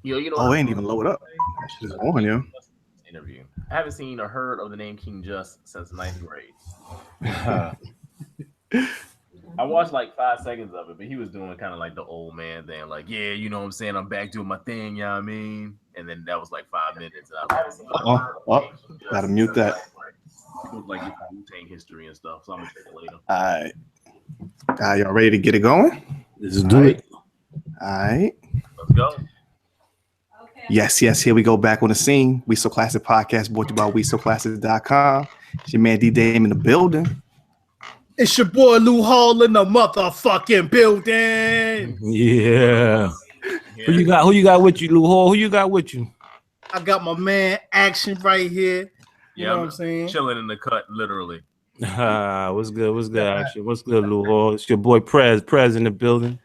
Yo, you know Oh, what it ain't even load up. That shit is on, yo. interview. I haven't seen or heard of the name King Just since ninth grade. I watched like 5 seconds of it, but he was doing kind of like the old man thing, like, yeah, you know what I'm saying? I'm back doing my thing, you know what I mean? And then that was like 5 minutes. And I haven't seen or heard of the name King Just Gotta mute since that. ninth grade. He was like this Wu-Tang history and stuff, so I'm gonna check it later. All right, y'all ready to get it going? Let's do it. All right. Let's go. Yes, here we go back on the scene. We So Classic Podcast brought to you by WeSoClassic.com. It's your man Dee Dame in the building. It's your boy Lou Hall in the motherfucking building. Yeah. Who you got with you, Lou Hall? Who you got with you? I got my man Action right here. You know what I'm saying? Chilling in the cut, literally. What's good, Action? What's good, Lou Hall? It's your boy Prez in the building.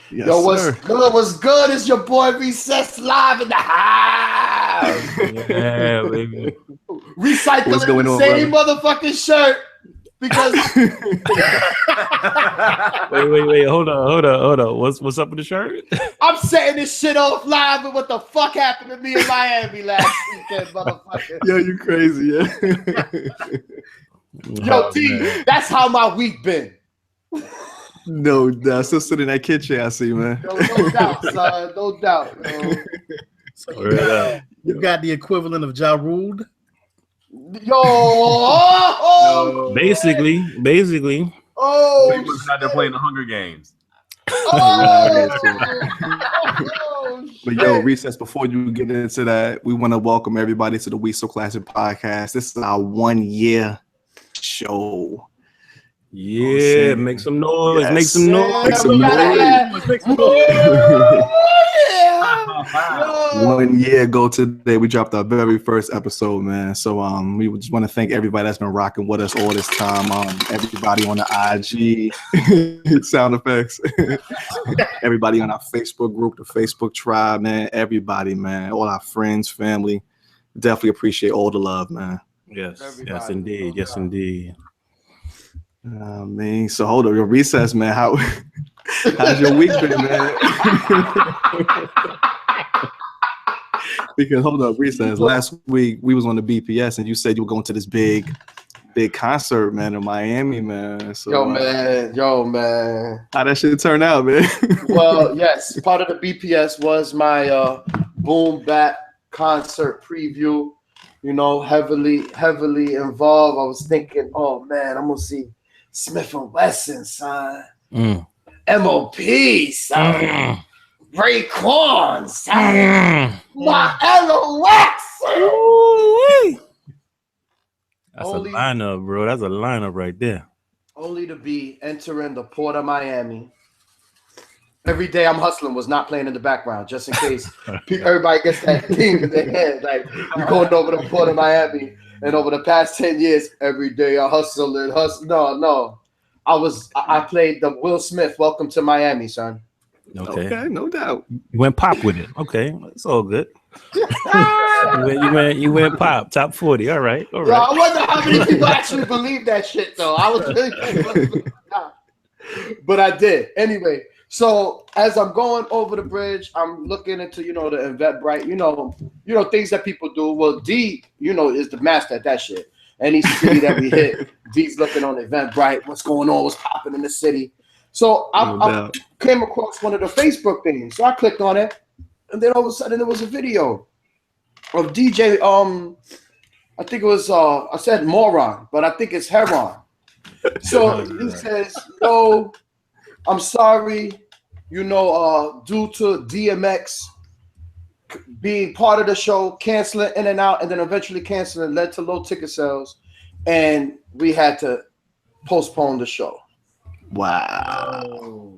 Yes, Yo, what's sir. good? What's good? It's your boy Recess live in the house. Yeah, baby. Recycling What's going the on, same motherfucking shirt because Wait. Hold on. What's up with the shirt? I'm setting this shit off live with what the fuck happened to me in Miami last weekend, motherfucker. Yo, you crazy, yeah. Yo, T, that's how my week been. No doubt. Still sitting in that kitchen, I see, man. Yo, no doubt, son. No doubt. Yo. So you got the equivalent of Ja Rule. Basically. Oh, He was out there playing the Hunger Games. But yo, Recess, before you get into that, we want to welcome everybody to the We So Classic Podcast. This is our 1 year show. Yeah, make some noise. Yes. Make some noise. Make some noise. 1 year ago today, we dropped our very first episode, man. So we just want to thank everybody that's been rocking with us all this time. Everybody on the IG, sound effects, everybody on our Facebook group, the Facebook tribe, man. Everybody, man, all our friends, family. Definitely appreciate all the love, man. Yes, indeed. Man, so hold on, your Recess, man. How's your week been, man? Because hold up, Recess. Last week we was on the BPS, and you said you were going to this big concert, man, in Miami, man. So, yo, man. How that shit turn out, man? Well, yes, part of the BPS was my boom bap concert preview. You know, heavily involved. I was thinking, oh man, I'm gonna see Smith and Wesson, son. MOP, son. Raekwon, son. My LOX. That's a lineup, bro. That's a lineup right there. Only to be entering the Port of Miami. Every day I'm hustling was not playing in the background, just in case everybody gets that thing in their head. Like, you're going over the Port of Miami, and over the past 10 years, every day I hustle. No. I played the Will Smith Welcome to Miami, son. Okay, no doubt. You went pop with it. Okay, it's all good. you went pop, top 40. All right. Yo, I wonder how many people actually believe that shit, though. I was really but I did. Anyway, so as I'm going over the bridge, I'm looking into, the Eventbrite, things that people do. Well, D, is the master at that shit. Any city that we hit, D's looking on Eventbrite, what's going on, what's popping in the city. So I came across one of the Facebook things. So I clicked on it, and then all of a sudden there was a video of DJ. I think it was I said moron, but I think it's Heron. So he says, "Yo, I'm sorry, due to DMX being part of the show, canceling in and out, and then eventually canceling led to low ticket sales, and we had to postpone the show." Wow.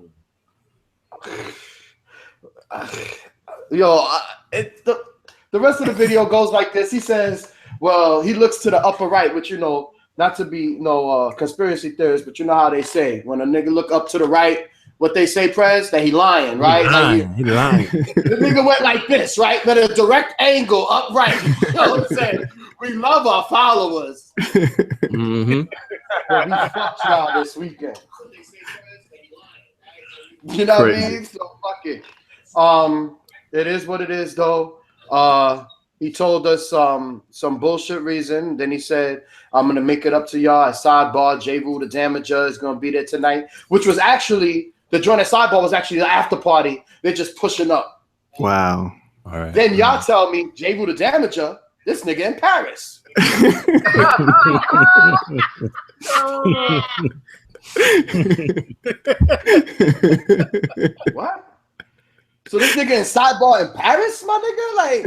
Yo, the rest of the video goes like this. He says, well, he looks to the upper right, which, not to be no conspiracy theorist, but you know how they say, when a nigga look up to the right, what they say, Prez, that he lying, right? He lying. The nigga went like this, right? But a direct angle upright. You know what I'm saying? We love our followers. Mm-hmm. But we fucked y'all this weekend. You know what I mean? So fuck it. It is what it is, though. He told us some bullshit reason. Then he said, I'm going to make it up to y'all at Sidebar. J-Rule the Damager is going to be there tonight, which was actually, the joint at Sidebar was actually the after party. They're just pushing up. Wow. All right. Then y'all tell me, J-Rule the Damager, this nigga in Paris. What? So this nigga in Sidebar in Paris, my nigga? Like,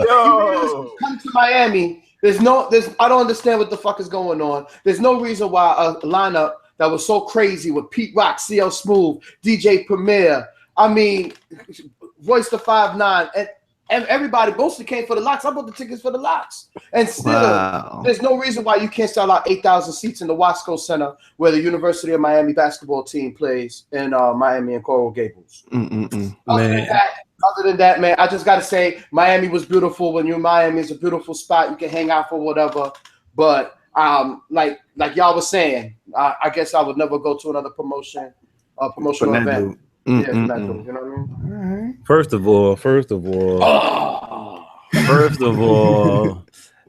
yo, come to Miami. I don't understand what the fuck is going on. There's no reason why a lineup that was so crazy with Pete Rock, CL Smooth, DJ Premier, I mean, Royce the 5'9", and everybody mostly came for the locks. I bought the tickets for the locks. And still, there's no reason why you can't sell out 8,000 seats in the Wasco Center where the University of Miami basketball team plays in Miami and Coral Gables. Other than that, man, I just got to say Miami was beautiful. When you're in Miami, it's a beautiful spot. You can hang out for whatever. But like y'all was saying, I guess I would never go to another promotional event. Yeah, you know what I mean? First of all,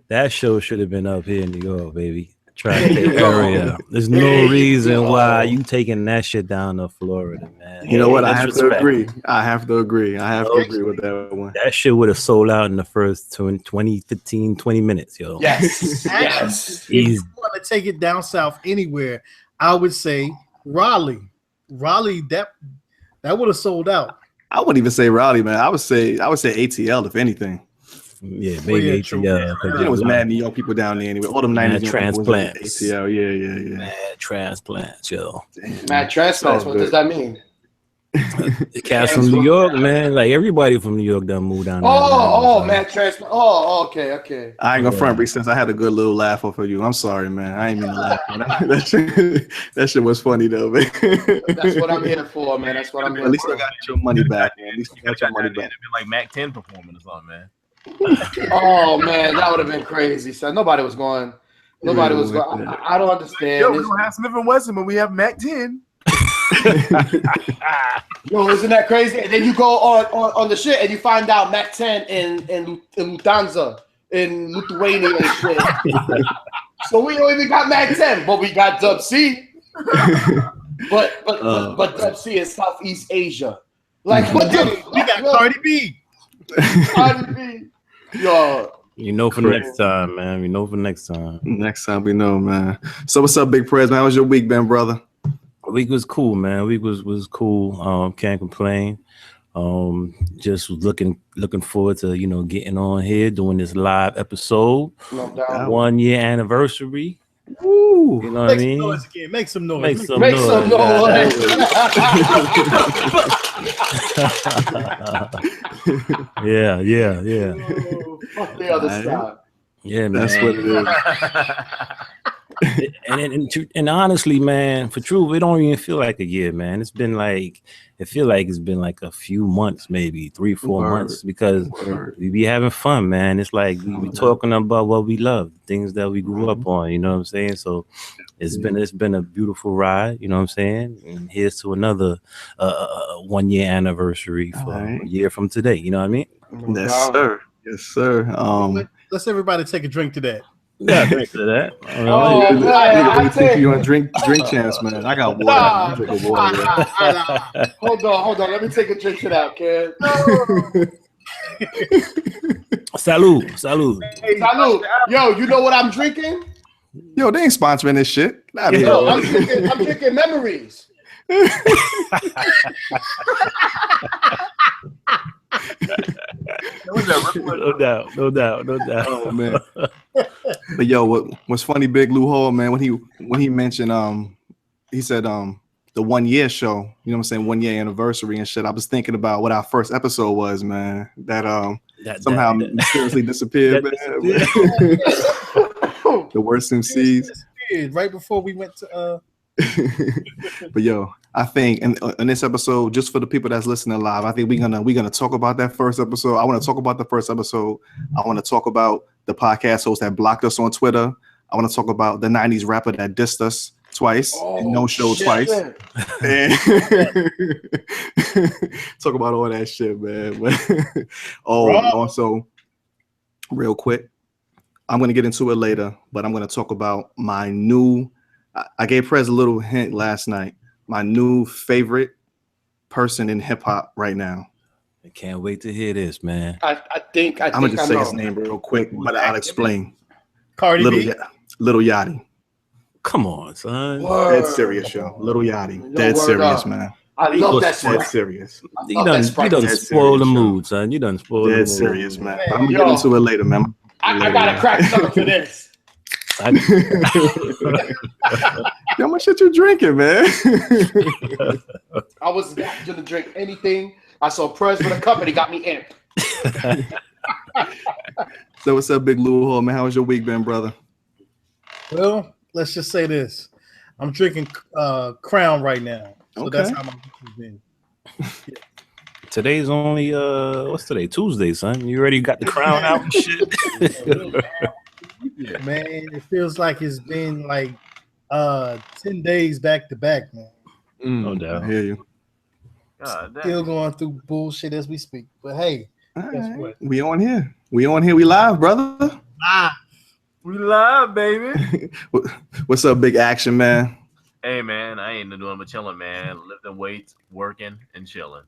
that show should have been up here in New York, baby. Tri-State area. There's no reason why you taking that shit down to Florida, man. You know what? I have to agree with that one. That shit would have sold out in the first 20 minutes, yo. Yes. If you want to take it down south anywhere, I would say Raleigh. Raleigh, that would have sold out. I wouldn't even say Raleigh, man. I would say ATL if anything. Yeah, maybe ATL. It was mad New York people down there anyway. All them 90s transplants. ATL, yeah. Mad transplants, yo. Mad transplants. What does that mean? The cats from New York, man. Like everybody from New York done moved down there. Mad transplant. Oh, okay. I ain't gonna front, Rick, since I had a good little laugh off of you. I'm sorry, man. I ain't mean to laugh. That shit was funny though, man. That's what I'm here for, man. That's what I'm here for. At least I got your money back, man. At least you got your money back. It'd been like Mac 10 performing or something, man. Oh man, that would have been crazy. So nobody was going. I don't understand. Yo, we don't have Smith and Wesson, but we have Mac 10. Yo, isn't that crazy? And then you go on the shit and you find out Mac 10 in Lufthansa in Lithuania and shit. So we don't even got Mac 10, but we got Dub C. but Dub C is Southeast Asia. Like what? We got Cardi B. Cardi B. Yo. You know for next time, man. Next time we know, man. So what's up, Big Prez, man? How was your week been, brother? Week was cool, man. Week was cool. Can't complain. Just looking forward to getting on here doing this live episode. No doubt. 1 year anniversary. Woo! You know what I mean? Make some noise. Make some noise. Yeah. Fuck the other side. Yeah, man. That's what it is. and honestly, man, for truth, it don't even feel like a year, man. It's been like a few months, maybe 3-4 months, because we be having fun, man. It's like we be talking about what we love, things that we grew up on. You know what I'm saying? So it's been a beautiful ride. You know what I'm saying? And here's to another 1 year anniversary for a year from today. You know what I mean? Yes, sir. Let's everybody take a drink to that. Yeah, drink to that. I think you want drink chance, man. I got water. Hold on. Let me take a drink to that, kid. Salud. Salud. Yo, you know what I'm drinking? Yo, they ain't sponsoring this shit. Yo, I'm drinking memories. No doubt. Oh man. But yo, what's funny, Big Lou Hall, man, when he mentioned he said the 1 year show, you know what I'm saying, 1 year anniversary and shit. I was thinking about what our first episode was, man. That somehow mysteriously disappeared, man. The worst MCs. Right before we went to But yo, I think in this episode, just for the people that's listening live, I think we're gonna talk about that first episode. I want to talk about the first episode. I want to talk about the podcast host that blocked us on Twitter. I want to talk about the 90s rapper that dissed us. twice, and no show shit. twice. And talk about all that shit, man. Also, real quick, I'm gonna get into it later, but I'm gonna talk about my new. I gave Prez a little hint last night. My new favorite person in hip hop right now. I can't wait to hear this, man. I think I'm gonna just say know his name real quick, but I'll explain. Cardi B. Little Yachty. Come on, son. Dead serious, yo. Little Yachty. Dead serious, man. I love that Dead song. serious. You done spoil the mood, son. You done spoil the mood. Dead serious, man. I'm gonna get into it later, man. I gotta crack something for this. How much shit you drinking, man? I was not gonna drink anything. I saw Prez with a cup and he got me amped. So what's up, Big Lou Hall, man? How's your week been, brother? Well, let's just say this. I'm drinking Crown right now. So Okay. that's how my week has been. Today's only what's today? Tuesday, son. You already got the crown out and shit. Man, it feels like it's been like 10 days back to back, man. No doubt. I hear you. God damn. Still going through bullshit as we speak. But hey, All guess right. what? We on here. We live, brother. We live, baby. What's up, Big Action, man? Hey, man, I ain't doing but chilling, man. Lifting weights, working, and chilling.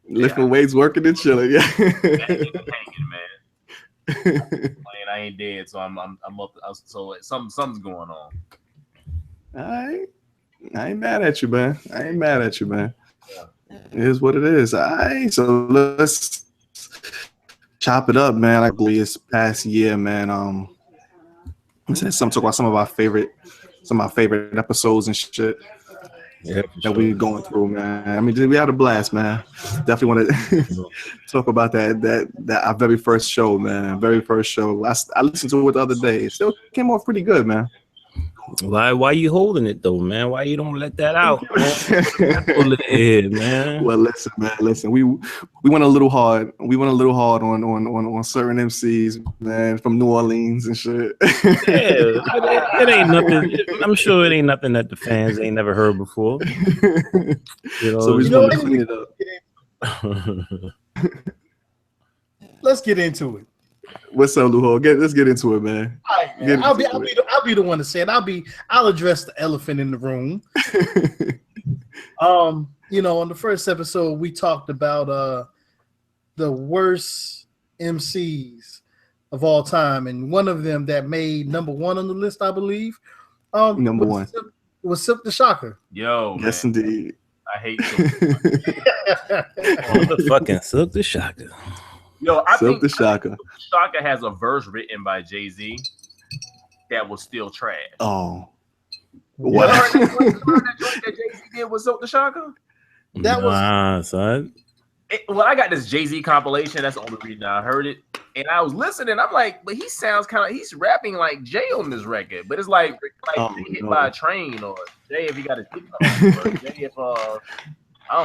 Lifting weights, working and chilling. Yeah. Hanging, man. I ain't dead, so I'm up. So something's going on. All right. I ain't mad at you, man. It is what it is. All right. So let's chop it up, man. Like this past year, man. Let's say something, talk about some of my favorite episodes and shit that we going through, man. I mean, we had a blast, man. Definitely want to talk about that our very first show, man. Very first show. I listened to it the other day. It still came off pretty good, man. Why you holding it though, man? Why you don't let that out, man? Pull it in, man. Well, listen, man. Listen, we went a little hard. We went a little hard on certain MCs, man, from New Orleans and shit. Yeah, it ain't nothing. I'm sure it ain't nothing that the fans ain't never heard before. You know, So we just want to clean it up. Let's get into it. What's up, Luho? Let's get into it, man. All right, man. I'll be the one to say it. I'll address the elephant in the room. On the first episode we talked about the worst MCs of all time, and one of them that made number one on the list, I believe. Number one was Silk the Shocker. Yo, yes, man. indeed. I hate Silk. Fucking Silk the Shocker. Yo, I Silk think the Shocker. Shocker has a verse written by Jay-Z that was still trash. Oh, What? what? You heard that joint that Jay-Z did with Silk the Shocker? That was son. Well, I got this Jay-Z compilation. That's the only reason I heard it. And I was listening. I'm like, but he sounds he's rapping like Jay on this record. But it's like hit by a train, or Jay if he got his dick off, or Jay if I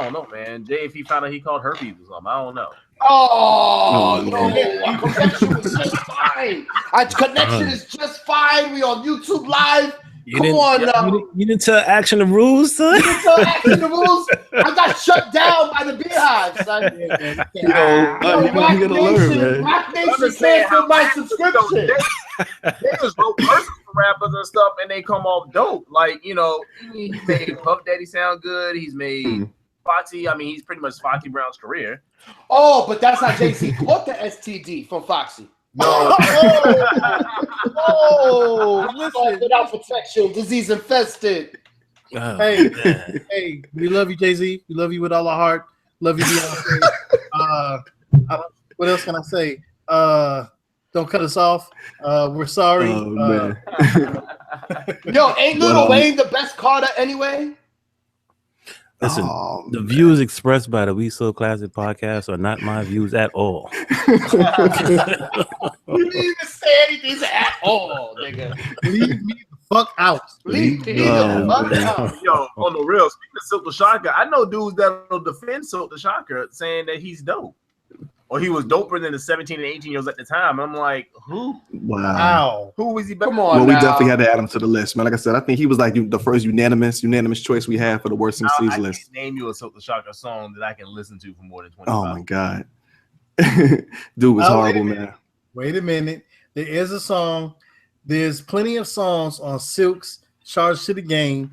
don't know, man. Jay if he found out he called herpes or something. I don't know. Oh, No, no. Our connection was just fine. Our connection is just fine. We on YouTube Live. Come on now. You didn't tell Action the rules, son? You didn't tell Action the rules? I got shut down by the Beehive, son. You gotta learn, man. Rock Nation canceled my subscription. They just wrote verses for rappers and stuff, and they come off dope. Like, he made Puff Daddy sound good. He's made Foxy. I mean, he's pretty much Foxy Brown's career. Oh, but that's how Jay-Z caught the STD from Foxy. No. Listen. Without protection, disease infested. Hey, we love you, Jay-Z. We love you with all our heart. Love you, Beyonce. What else can I say? Don't cut us off. We're sorry. Oh, man. Yo, ain't Lil Wayne the best Carter anyway? Listen, the views expressed by the We So Classic podcast are not my views at all. You didn't even say anything at all, nigga. Leave me the fuck out. Leave me the fuck out. Yo, on the real, speaking of Silk the Shocker, I know dudes that'll defend Silk the Shocker saying that he's dope. or he was doper than the 17 and 18-year-olds at the time. I'm like, who? Wow. Who was he better? Come on, Well, we now. definitely had to add him to the list, man. Like I said, I think he was like the first unanimous choice we had for the worst MCs list. I can't name you a Silk the Shocker song that I can listen to for more than 25. Oh my god, dude was horrible, man. Wait a minute. There is a song. There's plenty of songs on Silk's Charge to the Game.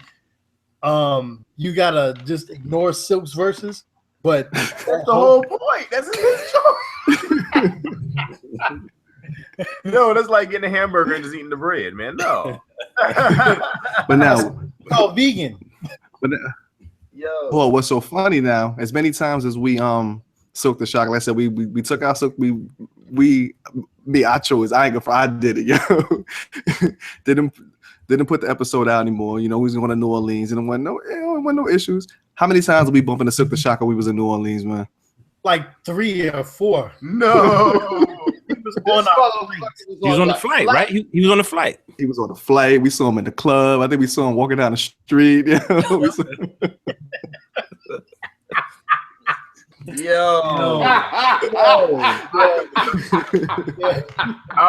You gotta just ignore Silk's verses, but that's the whole point. That's his choice. No, that's like getting a hamburger and just eating the bread, man. No. But now, vegan. But yo, well, what's so funny now? As many times as we Silk the Shocker, like I said, we took out Silk. I chose. I did it, yo. Didn't put the episode out anymore. You know, we was going to New Orleans, and it wasn't no issues. How many times did we bump into Silk the Shocker? We was in New Orleans, man. Like 3 or 4. No. He was on the flight, right? He was on the flight. He was on the flight. We saw him in the club. I think we saw him walking down the street. Yo. I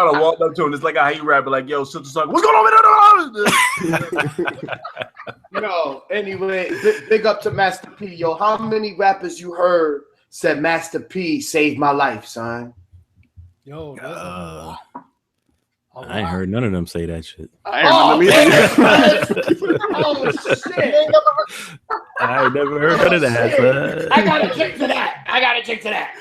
would have walked up to him. It's like how he rap, like, yo, Silk the Shocker, what's going on? Anyway, big up to Master P. Yo, how many rappers you heard said Master P saved my life, son? Yo, I ain't heard none of them say that shit. Oh shit! I ain't never heard none of that. I gotta check to that.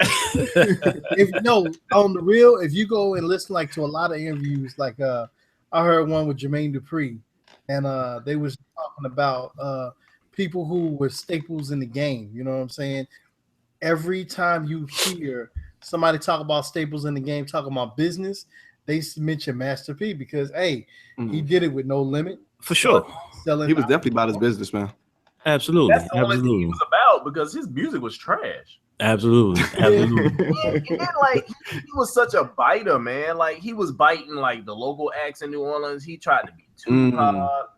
On the real, if you go and listen like to a lot of interviews, like I heard one with Jermaine Dupri, and they was talking about people who were staples in the game. You know what I'm saying? Every time you hear somebody talk about staples in the game, talking about business, they mention Master P because he did it with No Limit. For sure. He was definitely about his business, man. Absolutely. That's the only thing he was about because his music was trash. Absolutely. And then, like, he was such a biter, man. Like, he was biting like the local acts in New Orleans. He tried to be Tupac.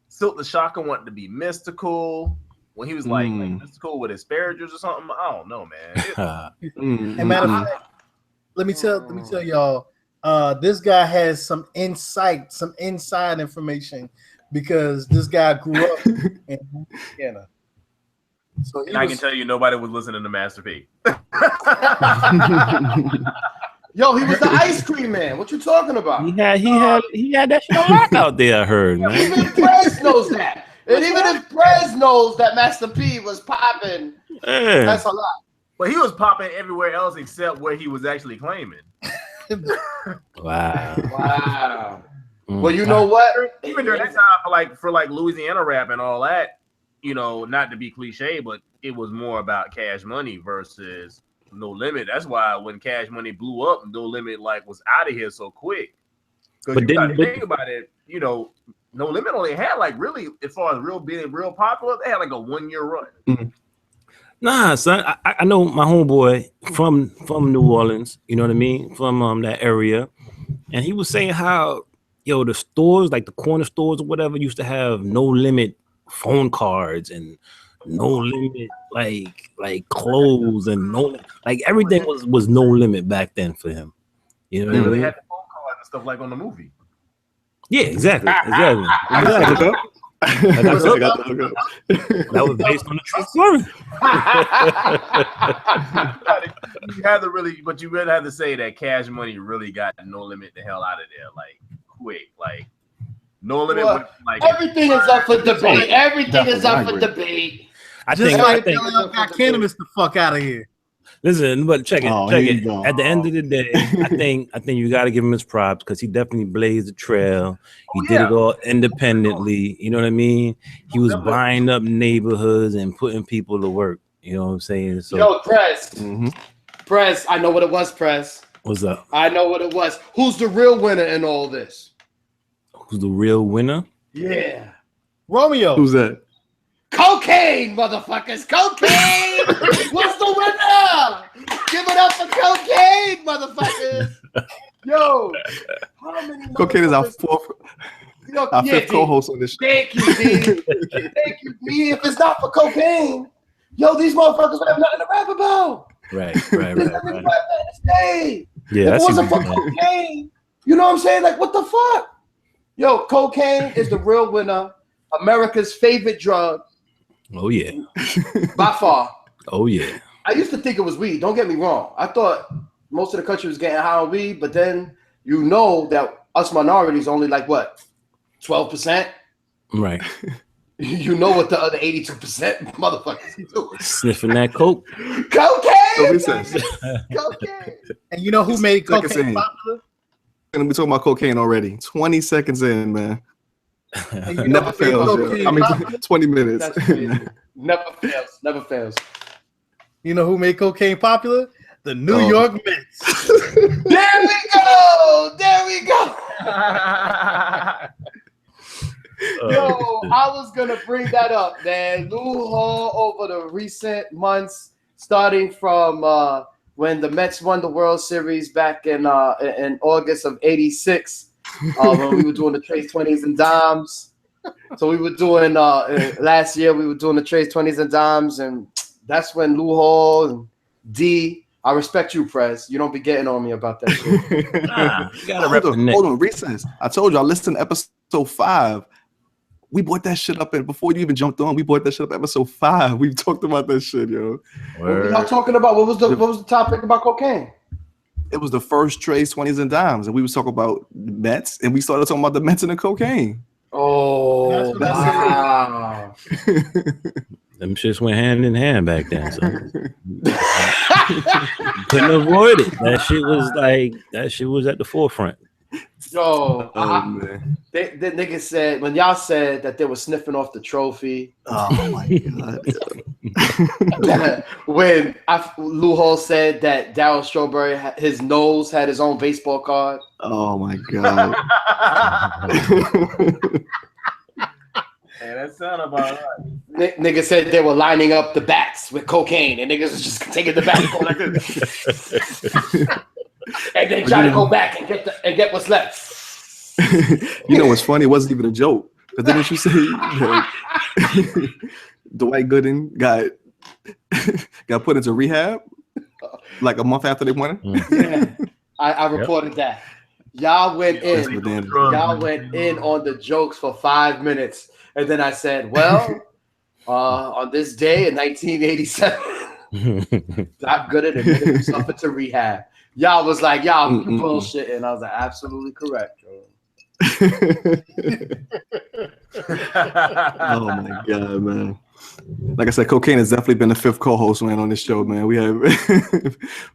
Silk the Shocker wanted to be mystical. When he was like mystical with asparagus or something, I don't know, man. And matter of fact, let me tell y'all, this guy has some inside information because this guy grew up in Louisiana. So I can tell you, nobody was listening to Master P. Yo, he was the ice cream man. What you talking about? He had that shit on lock out there. I heard, man. Even Prez knows that. And even if Prez knows that Master P was popping, that's a lot. But he was popping everywhere else except where he was actually claiming. Wow. Well, you know what? Even during that time, for Louisiana rap and all that, you know, not to be cliche, but it was more about Cash Money versus No Limit. That's why when Cash Money blew up, No Limit was out of here so quick. Because you got to think about it, you know. No Limit only had really, as far as being real popular, they had a 1-year run. Mm-hmm. Nah, son, I know my homeboy from New Orleans, you know what I mean, from that area, and he was saying how the stores, like the corner stores or whatever, used to have No Limit phone cards and No Limit like clothes and everything was No Limit back then for him. You know what I mean? They had the phone cards and stuff like on the movie. Yeah, exactly. That was based on the true story. You had to really have to say that Cash Money really got No Limit the hell out of there, quick. No Limit. Well, everything is up for debate. Everything is up for debate. I think got cannabis the fuck out of here. Listen, but check it. At the end of the day, I think you got to give him his props because he definitely blazed the trail. He did it all independently. You know what I mean? He was buying up neighborhoods and putting people to work. You know what I'm saying? So, yo, Prez. Prez, I know what it was, Prez. What's up? I know what it was. Who's the real winner in all this? Who's the real winner? Yeah. Romeo. Who's that? Cocaine, motherfuckers. Cocaine. What's the winner? Give it up for Cocaine, motherfuckers. Yo. How many Cocaine is our fifth co-host on this show. Thank you, D. Thank you, D. If it's not for Cocaine, yo, these motherfuckers would have nothing to rap about. Right. Hey, Yeah, if it wasn't for cocaine, you know what I'm saying? Like, what the fuck? Yo, cocaine is the real winner. America's favorite drug. Oh yeah. By far. Oh yeah. I used to think it was weed. Don't get me wrong. I thought most of the country was getting high on weed, but then you know that us minorities only like what? 12%? Right. You know what the other 82% motherfuckers do. Sniffing that coke. Cocaine! Cocaine! And you know who made cocaine popular? And we talking about cocaine already. 20 seconds in, man. And you Never fails. I mean, 20 minutes. That's crazy. Never fails. You know who made cocaine popular? The New York Mets. There we go. Yo, I was gonna bring that up, man. Lou Hall over the recent months, starting from when the Mets won the World Series back in August of '86, when we were doing the trades, 20s, and dimes. So we were doing last year. We were doing the trades, 20s, and dimes, and that's when Lou Hall and D. I respect you, Prez. You don't be getting on me about that shit. Hold on, recess. I told you I listened to episode 5. We brought that shit up, and before you even jumped on, we brought that shit up episode 5. We talked about that shit, yo. What were y'all talking about? What was the topic about cocaine? It was the first trades, 20s, and dimes, and we was talking about Mets, and we started talking about the Mets and the cocaine. Oh, wow. Them shits went hand in hand back then. So. Couldn't avoid it. That shit was at the forefront. Yo, Man. the nigga said when y'all said that they were sniffing off the trophy. Oh my god! When Lou Hall said that Darryl Strawberry, his nose had his own baseball card. Oh my god! Hey, that sound about right. Nigga said they were lining up the bats with cocaine, and niggas was just taking the bats going like this. And then try to go back and get what's left. You know what's funny? It wasn't even a joke. But didn't you say that Dwight Gooden got put into rehab like a month after they won it? Yeah, I reported that. Y'all went in. Y'all went in on the jokes for 5 minutes, and then I said, "Well, on this day in 1987, Doc Gooden admitted himself into rehab." Y'all was like, y'all bullshit, and I was like, absolutely correct. Oh my god, man! Like I said, cocaine has definitely been the 5th co-host, man, on this show, man. We have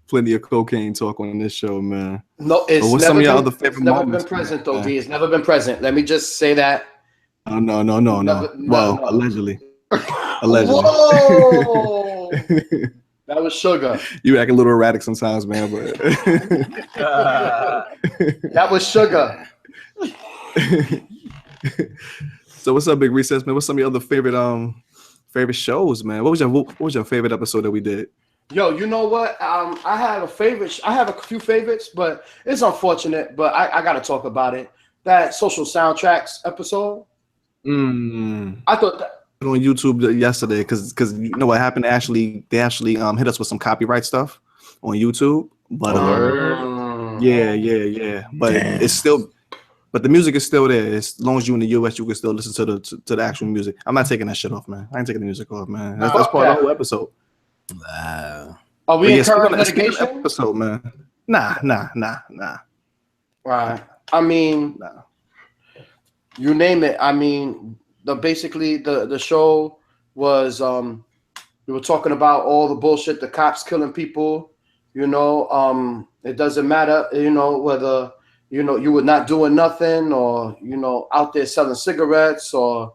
plenty of cocaine talk on this show, man. No, it's what's some of your other favorite moments? It's never been present, though, D. It's never been present. Let me just say that. No. Well, allegedly. Whoa! That was sugar. You act a little erratic sometimes, man, but that was sugar. So what's up, Big Recess, man? What's some of your other favorite shows, man? What was your favorite episode that we did? Yo, you know what? I have a few favorites, but it's unfortunate. But I gotta talk about it. That Social Soundtracks episode. I thought that. On YouTube yesterday because you know what happened. They actually hit us with some copyright stuff on YouTube, but yeah. But it's still, but the music is still there. As long as you're in the US, you can still listen to the actual music. I'm not taking that shit off, man. I ain't taking the music off, man. That's part of the whole episode. Are we incurring litigation? Episode, man. Nah. Right. I mean, you name it. I mean. Basically the show was we were talking about all the bullshit, the cops killing people, it doesn't matter, whether you were not doing nothing or out there selling cigarettes or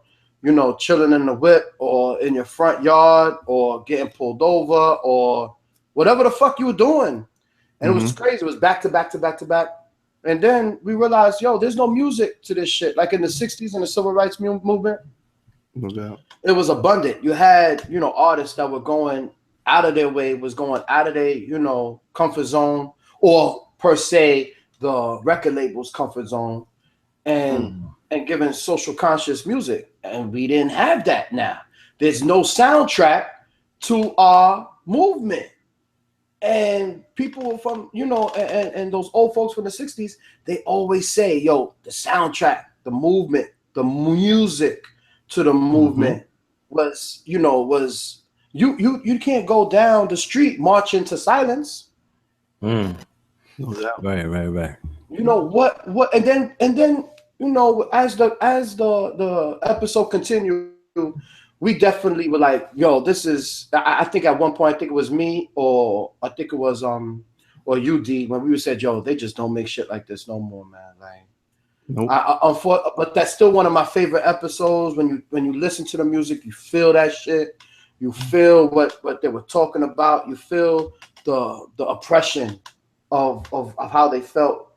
chilling in the whip or in your front yard or getting pulled over or whatever the fuck you were doing. And it was crazy. It was back to back to back to back. And then we realized, there's no music to this shit. Like in the 60s in the civil rights movement, no doubt. It was abundant. You had, artists that were going out of their way, was going out of their, comfort zone, or per se, the record label's comfort zone, and giving social conscious music. And we didn't have that now. There's no soundtrack to our movement. And people from, and those old folks from the 60s, they always say, yo, the soundtrack, the movement, the music to the movement was you can't go down the street marching to silence. Right. You know what and then as the episode continued, we definitely were like, yo, this is, I think at one point, I think it was me or I think it was or you, D, when we said, yo, they just don't make shit like this no more, man. Like, nope. But that's still one of my favorite episodes. When you listen to the music, you feel that shit. You feel what they were talking about. You feel the oppression of how they felt.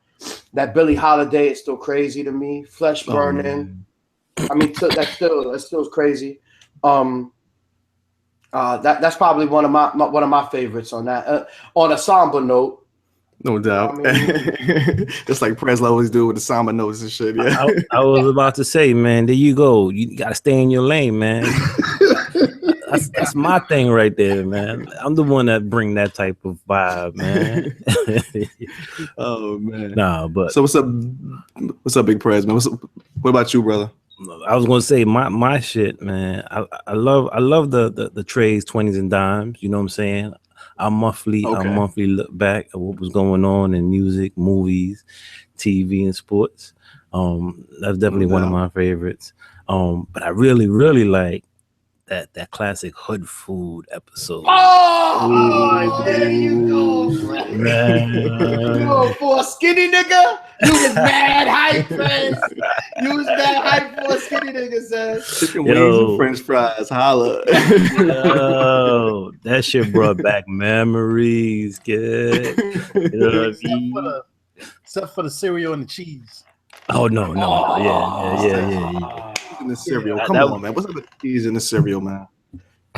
That Billie Holiday is still crazy to me. Flesh burning. I mean, that still is crazy. That's probably one of my favorites on that. On a somber note. No doubt. It's like Prez always do with the somber notes and shit. Yeah. I was about to say, man, there you go. You gotta stay in your lane, man. That's my thing right there, man. I'm the one that bring that type of vibe, man. Oh man. Nah, but so what's up, Big Prez, man? What about you, brother? I was gonna say my shit, man. I love the trades, 20s and dimes. You know what I'm saying? I monthly look back at what was going on in music, movies, TV, and sports. That's definitely one of my favorites. But I really like that classic hood food episode. Oh, there you go, man. Yo, for a skinny nigga, you was mad hype, man. You was mad hype for a skinny nigga, son. Chicken wings and French fries, holla. Yo, that shit brought back memories, kid. You know what I mean? Except for the cereal and the cheese. Oh no, yeah. In the cereal, come on, man. What's up with cheese in the cereal, man?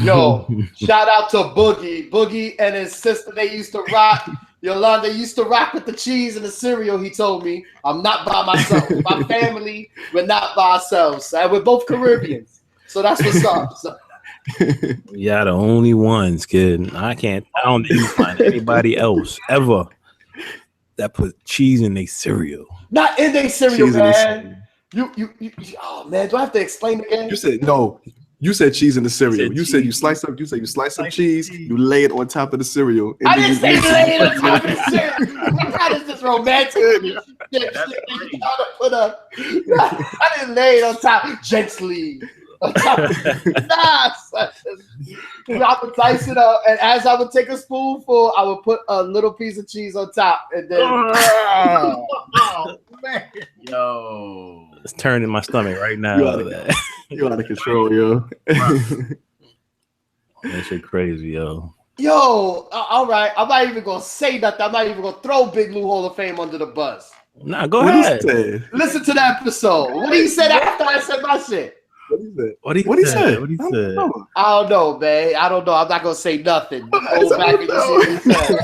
Yo, shout out to Boogie and his sister. They used to rock. Yolanda used to rock with the cheese and the cereal. He told me, I'm not by myself. My family, we're not by ourselves. And we're both Caribbeans, so that's what's up. So. Yeah, the only ones, kid. I don't even find anybody else ever that put cheese in their cereal. Not in their cereal, man. You, oh man, do I have to explain again? You said no. You said cheese in the cereal. You said you slice some cheese. You lay it on top of the cereal. I didn't say lay it on top of the cereal. How is this romantic? I didn't lay it on top gently. Nah, I would dice it up, and as I would take a spoonful, I would put a little piece of cheese on top, and then. Oh man, yo, it's turning my stomach right now. You're out of control, yo. That shit crazy, yo. Yo, all right. I'm not even gonna say nothing. I'm not even gonna throw Big Lou Hall of Fame under the bus. Nah, go ahead. Listen to the episode. What he said after I said my shit. What he said? I don't know, man. I don't know. I'm not gonna say nothing. Go back and see what he said.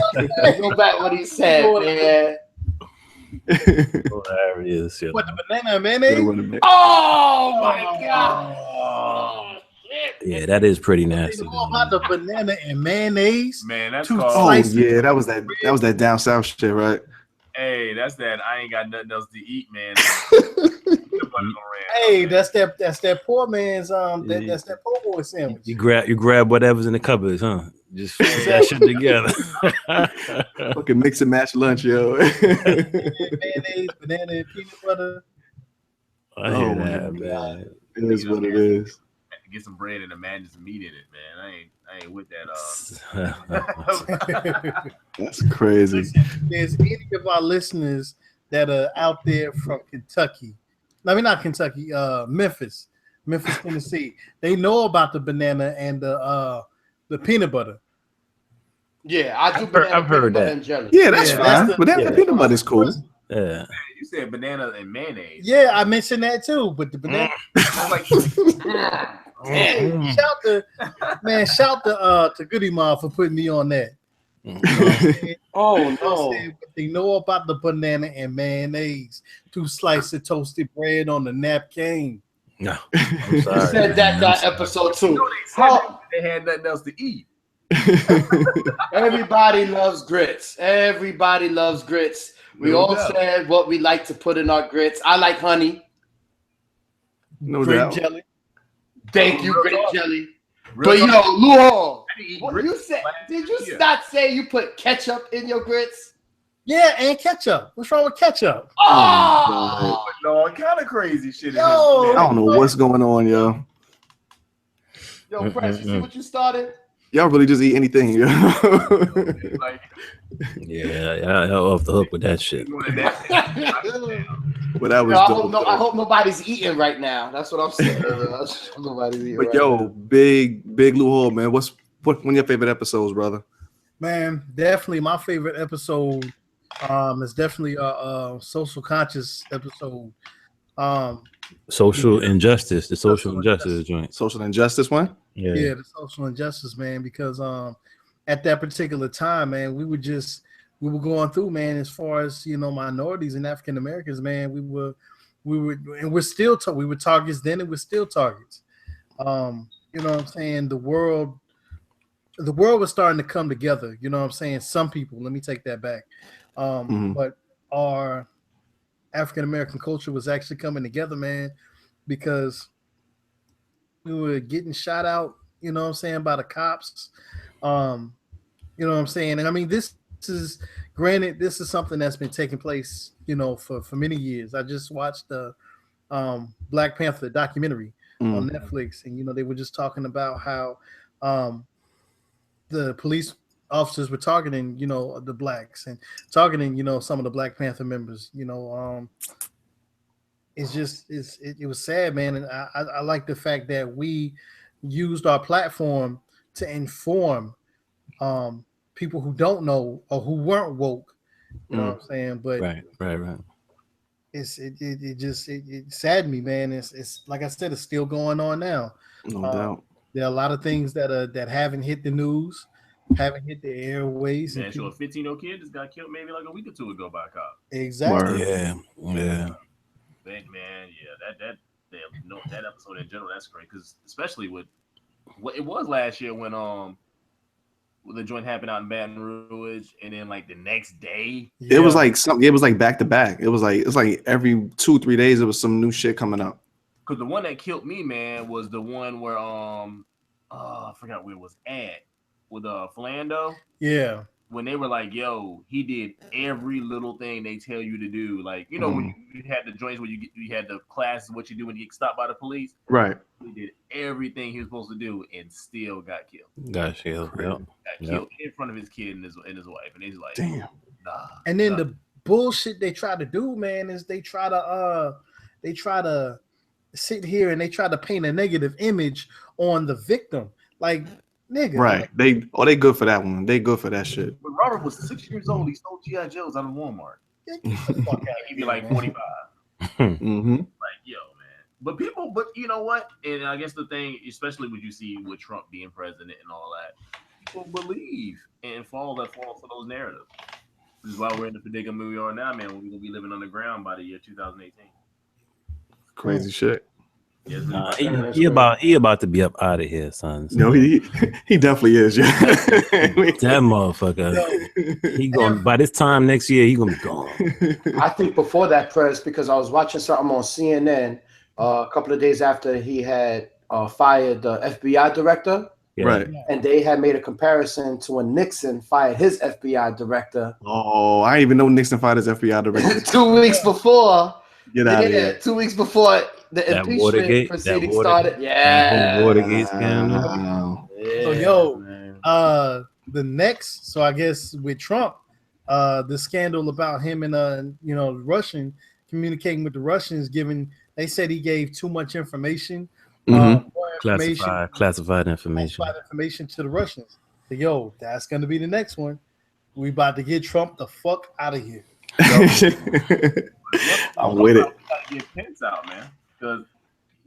Go back what he said, man. Hilarious. What, the banana and mayonnaise? Oh my god! Oh, shit. Yeah, that is pretty nasty. You know about the banana and mayonnaise? Man, that's called. Oh yeah, that was that down south shit, right? Hey, that's that. I ain't got nothing else to eat, man. Hey, that's that poor man's that's that poor boy sandwich. You grab whatever's in the cupboards, huh? Just put that shit together. Fucking mix and match lunch, yo. Mayonnaise, banana, and peanut butter. I hear that, man. It is what it is. Get some bread and a man just meat in it, man. I ain't with that. That's crazy. Listen, if there's any of our listeners that are out there from Kentucky. I mean, not Kentucky, Memphis, Tennessee. They know about the banana and the peanut butter. Yeah, I do. I've heard that. And jelly. Yeah, that's fine. Banana peanut butter is cool. Yeah. You said banana and mayonnaise. Yeah, I mentioned that too. But the banana. Shout to Goody Mom for putting me on that. Oh no! They know about the banana and mayonnaise. 2 slices of toasted bread on the napkin. No, I'm sorry. You said that episode too. You know, they had nothing else to eat. Everybody loves grits. Everybody loves grits. We all said what we like to put in our grits. I like honey. No grape doubt. jelly. Thank you, grape jelly. But yo, Luol, what you said? Did you not say you put ketchup in your grits? Yeah, and ketchup. What's wrong with ketchup? Oh, no, kind of crazy shit. Yo, I don't know what's going on, yo. Yo, Prez, you see what you started? Y'all really just eat anything, yo. Yeah, y'all off the hook with that shit. But that was I hope nobody's eating right now. That's what I'm saying. Nobody's eating. But yo, big Lou Hall, man. One of your favorite episodes, brother? Man, definitely my favorite episode. Is definitely a social conscious episode. Social injustice, the social injustice joint. Social injustice one? Yeah, the social injustice, man, because at that particular time, man, we were going through, man, as far as, you know, minorities and African Americans, man, we were and we're still we were targets then and we're still targets. You know what I'm saying? The world was starting to come together, you know what I'm saying? Some people, let me take that back. But our African American culture was actually coming together, man, because we were getting shot out, you know what I'm saying, by the cops. You know what I'm saying? And I mean, this is something that's been taking place, you know, for many years. I just watched the Black Panther documentary on Netflix, and you know, they were just talking about how the police officers were targeting, you know, the blacks and targeting, you know, some of the Black Panther members, you know. It was sad, man, and I like the fact that we used our platform to inform people who don't know or who weren't woke. You know what I'm saying? But right. It saddened me, man. It's like I said, it's still going on now. No doubt. There are a lot of things that haven't hit the news, haven't hit the airways. Man, a 15-year-old kid just got killed maybe like a week or two ago by a cop. Exactly. Yeah. Man, yeah, that episode in general, that's great, because especially with what it was last year when the joint happened out in Baton Rouge, and then like the next day, it was like something. It was like back to back. It's like every 2-3 days there was some new shit coming up. Because the one that killed me, man, was the one where I forgot where it was at with Philando. Yeah. When they were like, yo, he did every little thing they tell you to do. Like, you know, when you had the joints where you had the classes, what you do when you get stopped by the police. Right. He did everything he was supposed to do and still got killed. Got killed in front of his kid and his wife. And he's like, damn. Nah. And then the bullshit they try to do, man, is they try to sit here and they try to paint a negative image on the victim. Like, nigga. Right. They good for that one. They good for that shit. When Robert was 6 years old, he stole G.I. Joes out of Walmart. He'd be like 45. Like, yo, man. But you know what? And I guess the thing, especially what you see with Trump being president and all that, people believe and fall for those narratives. This is why we're in the predicament we are now, man. We're gonna be living underground by the year 2018. Crazy shit. Nah, he about to be up out of here, son. No, he definitely is. Yeah, that motherfucker. He going by this time next year. He gonna be gone. I think before that, Prez, because I was watching something on CNN a couple of days after he had fired the FBI director. Yeah. Right. And they had made a comparison to when Nixon fired his FBI director. Oh, I didn't even know Nixon fired his FBI director. 2 weeks before. Get out of here. 2 weeks before the impeachment proceeding started. Yeah. Watergate scandal. So the next, so I guess with Trump, the scandal about him and Russian communicating with the Russians, they said he gave too much information. Classified information to the Russians. So that's gonna be the next one. We about to get Trump the fuck out of here. I'm with it. Gotta get Pence out, man, because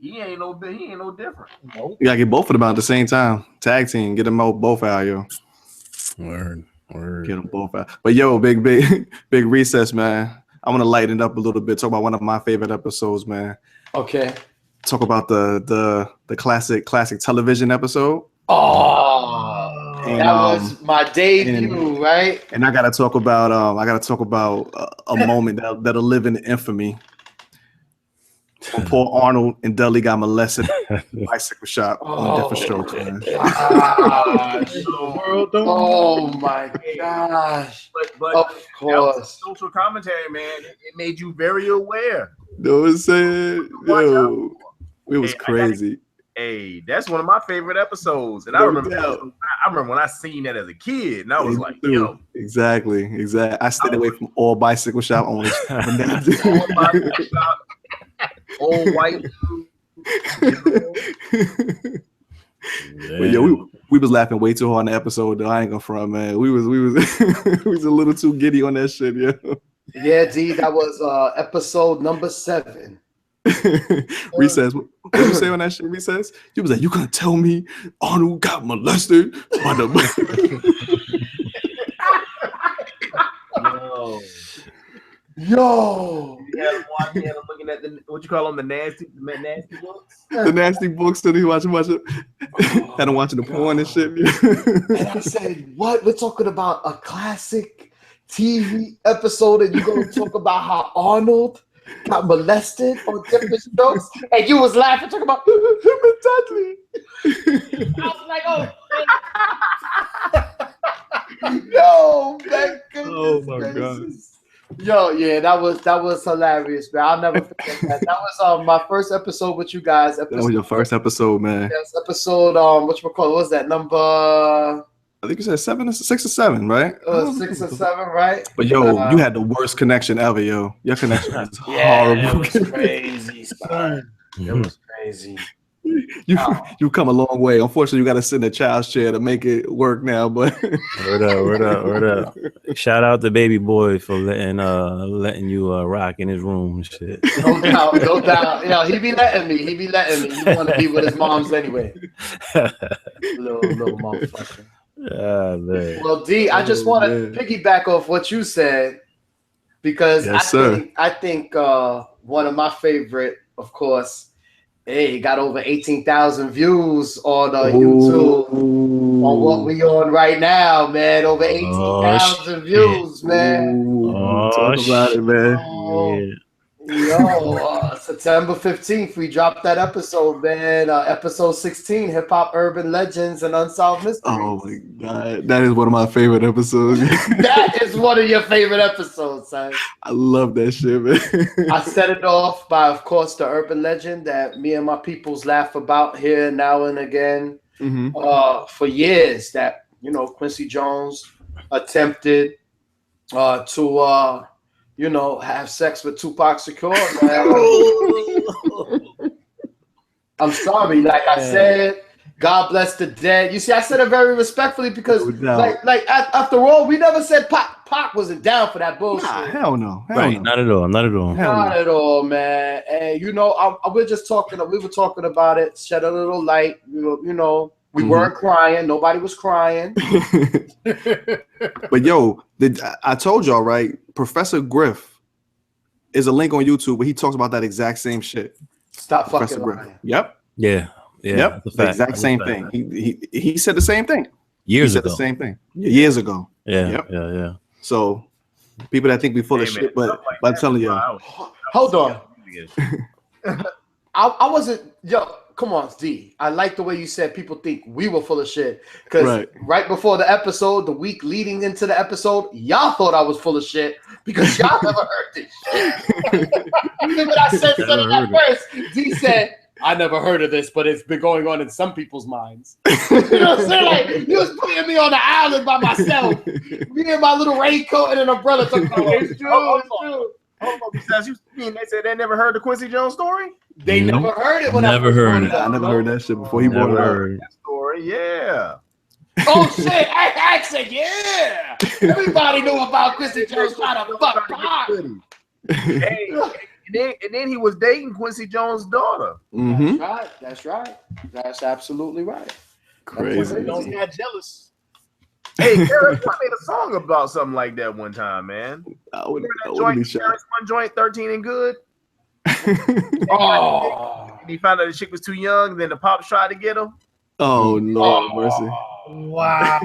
he ain't no different. Nope. You gotta get both of them out at the same time. Tag team, get them both out, yo. Word. Get them both out. But big recess, man. I want to lighten it up a little bit. Talk about one of my favorite episodes, man. Okay. Talk about the classic television episode. Oh, And, that was my debut, right? And I gotta talk about a moment that'll live in infamy. When Paul Arnold and Dudley got molested at the bicycle shop on different strokes, man. Oh my gosh! But Of that course, was social commentary, man. It made you very aware. Know what I'm saying? Yo, it was crazy. Hey, that's one of my favorite episodes, and I remember when I seen that as a kid, and I was like, "Yo, exactly." I stayed away from all bicycle shop owners. all bicycle shop, old white dude." But yo, we was laughing way too hard in the episode. Though I ain't gonna front, man. We was we was a little too giddy on that shit, yo. Yeah, D, that was episode number 7. Recess. What did you say on that shit? Recess. You was like, you gonna tell me Arnold got molested by the Yo. Yeah, I'm looking at what you call them, the nasty books. The nasty books that he watching. Had him watching the porn and shit. And I said, what? We're talking about a classic TV episode, and you're gonna talk about how Arnold got molested on different strokes, and you was laughing, talking about him and Dudley. I was like, oh, yo, man, oh my god. Yo, yeah, that was hilarious, man. I'll never forget that. That was my first episode with you guys. That was your first episode, man. Yes, episode what was that number? I think you said 6 or 7, right? 6 or 7, right? But yo, you had the worst connection ever, yo. Your connection was horrible. It was crazy, son. It was crazy. You come a long way. Unfortunately, you got to sit in a child's chair to make it work now. But word up. Shout out to Baby Boy for letting you rock in his room and shit. No doubt. You know, he be letting me. He want to be with his moms anyway. little motherfucker. Man. Well, D, I just want to piggyback off what you said, because I think one of my favorite, of course. Hey, got over 18,000 views on YouTube on what we on right now, man. Over 18,000 views, man. Talk about it, man. September 15th, we dropped that episode, man. Episode 16, Hip Hop Urban Legends and Unsolved Mysteries. Oh my god, that is one of my favorite episodes. That is one of your favorite episodes, son. I love that shit, man. I set it off by, of course, the urban legend that me and my peoples laugh about here now and again for years. That Quincy Jones attempted to have sex with Tupac Shakur, man. I'm sorry. Like I said, God bless the dead. You see, I said it very respectfully because, like after all, we never said Pac wasn't down for that bullshit. Nah, hell no. Not at all. Not at all, man. And we were talking about it, shed a little light. We weren't crying. Nobody was crying. But yo, I told y'all, right? Professor Griff is a link on YouTube where he talks about that exact same shit. Stop Professor fucking lying. Griff. Yep. Yeah. Yep. The exact same thing. He said the same thing. Years ago. The same thing. Years ago. Yeah. Yep. Yeah. So people that think we full of shit, but I'm telling you. Hold on. I wasn't. Yo, come on, D. I like the way you said people think we were full of shit. Because right before the episode, the week leading into the episode, y'all thought I was full of shit because y'all never heard this shit. Even when I said something at first, D said, I never heard of this, but it's been going on in some people's minds. You know what I'm saying? Like, you was putting me on the island by myself. Me and my little raincoat and an umbrella. Talking about, it's true. Besides, you mean they said they never heard the Quincy Jones story? They never heard it when I heard it. I never heard that shit before he brought it up. That story, yeah. Oh shit! I said, yeah. Everybody knew about Quincy Jones trying to fuck Pac. Hey, and then he was dating Quincy Jones' daughter. That's right. That's absolutely right. Crazy. Quincy Jones got jealous. Hey, Garrett, I made a song about something like that one time, man. I would One joint, 13 and good. Oh. And he found out the chick was too young. Then the pops tried to get him. Oh no, mercy. Wow.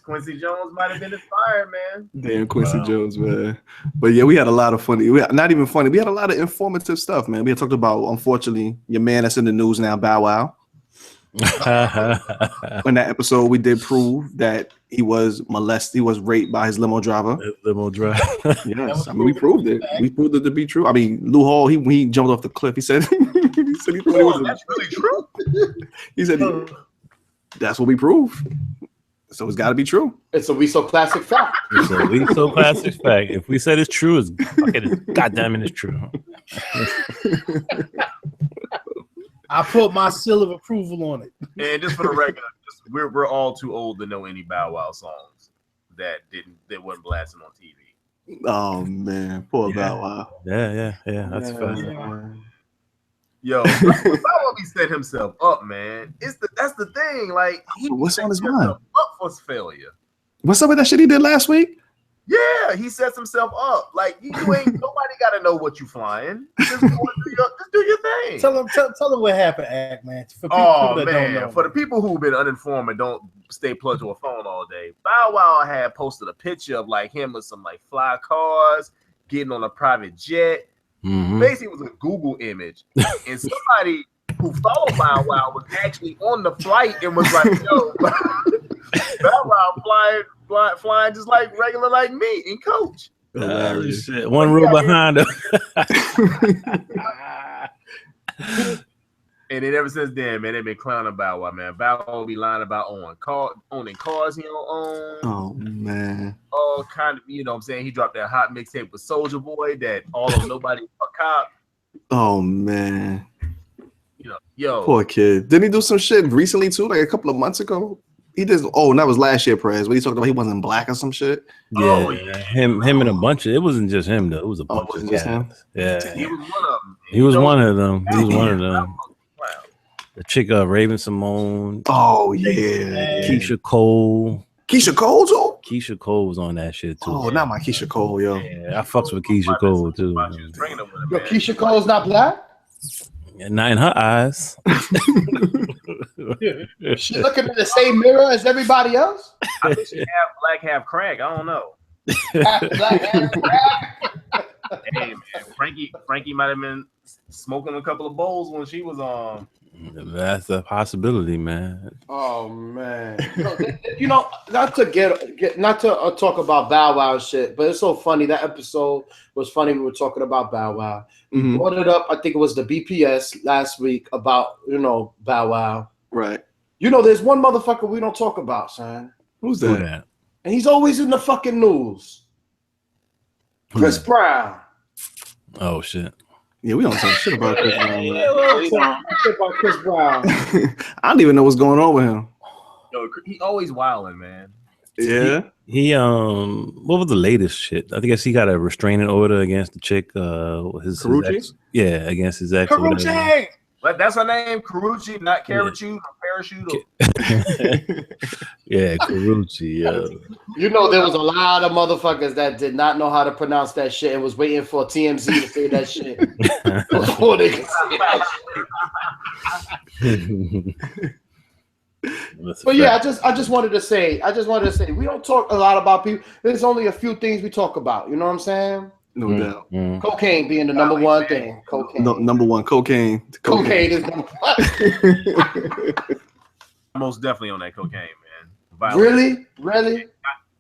Quincy Jones might have been inspired, man. Damn, Quincy Jones, man. But yeah, we had a lot of funny. Not even funny. We had a lot of informative stuff, man. We had talked about, unfortunately, your man that's in the news now, Bow Wow. In that episode, we did prove that he was molested. He was raped by his limo driver. Yes, I mean, we proved it. We proved it to be true. I mean, Lou Hall, he jumped off the cliff. He said, he thought it was. That's really true. He said, that's what we proved. So it's got to be true. It's a We So Classic fact. It's a We So Classic fact. If we said it's true, it's goddamn it, it's true. I put my seal of approval on it. And just for the record, we're all too old to know any Bow Wow songs that wasn't blasting on TV. Oh man, poor Bow Wow. Yeah. That's fine. Yo, Bow Wow set himself up, man. That's the thing. Like, what's on his mind? Up for failure. What's up with that shit he did last week? Yeah, he sets himself up. Like, you ain't nobody got to know what you flying. Just do your thing. Tell them what happened, Act, man. For people that don't know. For the people who've been uninformed and don't stay plugged to a phone all day, Bow Wow had posted a picture of like him with some like fly cars, getting on a private jet. Mm-hmm. Basically, it was a Google image, and somebody who followed Bow Wow was actually on the flight and was like, "Yo, Bow Wow flying just like regular like me in coach." Shit. One row behind him. And then ever since then, man, they've been clowning Bow Wow, man. Bow Wow be lying about owning cars he don't own. Oh man. All kind of, you know what I'm saying? He dropped that hot mixtape with Soulja Boy that all of nobody a cop. Oh man. You know, yo. Poor kid. Didn't he do some shit recently too? Like a couple of months ago? He did. Oh, and that was last year, Prez. When he talked about he wasn't black or some shit. Yeah, him and a bunch of. It wasn't just him though. It was a bunch of him. Yeah, he was one of them. He was one of them. He was one of them. The chick, Raven Simone. Oh yeah, Keisha Cole. Keisha Cole too. Keisha Cole was on that shit too. Oh, not my Keisha Cole, yo. Yeah, I fucks with Keisha Cole too. Yo, Keisha Cole's not black. Not in her eyes. She's looking in the same mirror as everybody else. I think she half black, half crack. I don't know. Half black, half crack. Hey man, Frankie might have been smoking a couple of bowls when she was on. That's a possibility, man. Oh man, you know, not to talk about Bow Wow shit, but it's so funny. That episode was funny. We were talking about Bow Wow. We brought it up. I think it was the BPS last week about Bow Wow. Right. You know, there's one motherfucker we don't talk about, son. Who's that? And he's always in the fucking news. Chris Brown. Oh shit. Yeah, we don't talk shit about Chris Brown. Shit about Chris Brown. I don't even know what's going on with him. Yo, he always wilding, man. Yeah. He what was the latest shit? I guess he got a restraining order against the chick. His ex. Yeah, against his ex. Karuchi. But that's her name, Karuchi, not Karachu, Parachute. Yeah, Karuchi. Yeah. You know, there was a lot of motherfuckers that did not know how to pronounce that shit and was waiting for TMZ to say that shit before they could say that shit. But yeah, I just wanted to say, we don't talk a lot about people. There's only a few things we talk about. You know what I'm saying? No doubt. Cocaine being the number one thing. Cocaine. No, number one, cocaine. Cocaine is number one. Most definitely on that cocaine, man. Really?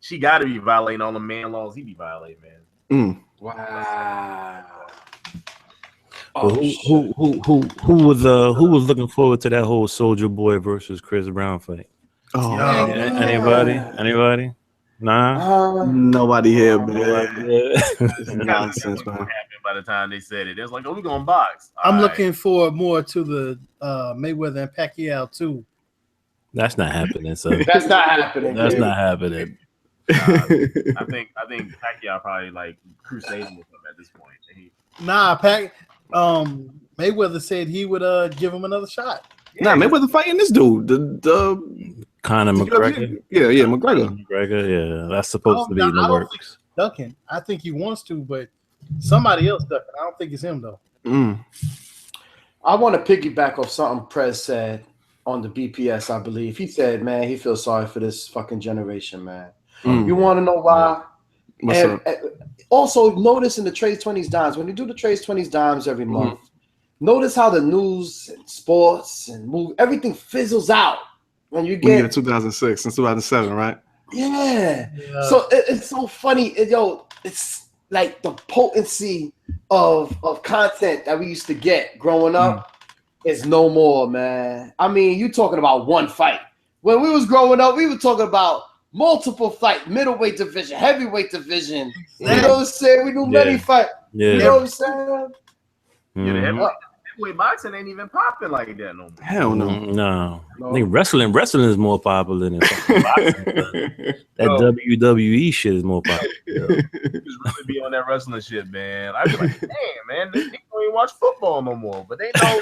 She got to be violating all the man laws he be violating, man. Wow. Who was looking forward to that whole Soulja Boy versus Chris Brown fight? Oh, anybody? Nah, nobody here, man. Nonsense, man. By the time they said it, it was like, "Oh, we gonna box." I'm looking forward more to the Mayweather and Pacquiao too. That's not happening. So that's not happening. That's not happening. I think Pacquiao probably like crusading with him at this point. Mayweather said he would give him another shot. Nah, Mayweather fighting this dude. The Conor McGregor. Yeah, McGregor. Yeah, that's supposed to be in the works. Ducking. I think he wants to, but somebody else ducking. I don't think it's him though. I want to piggyback off something Prez said. on the BPS, I believe. He said, man, he feels sorry for this fucking generation, man. Mm. You want to know why? What's up? Also, notice in the Trades 20s Dimes, when you do the Trades 20s Dimes every month, notice how the news and sports and movie, everything fizzles out when you get 2006 and 2007, right? Yeah. So it's so funny. It's like the potency of content that we used to get growing up is no more, man. I mean, you talking about one fight. When we was growing up, we were talking about multiple fight, middleweight division, heavyweight division. You know what I'm saying? We knew many fight. You know what I'm saying? Yeah, the heavyweight boxing ain't even popping like that no more. Hell no. No. I think wrestling is more popular than boxing. That WWE shit is more popular. Just really be on that wrestling shit, man. I be like, damn, man, they don't even watch football no more. But they know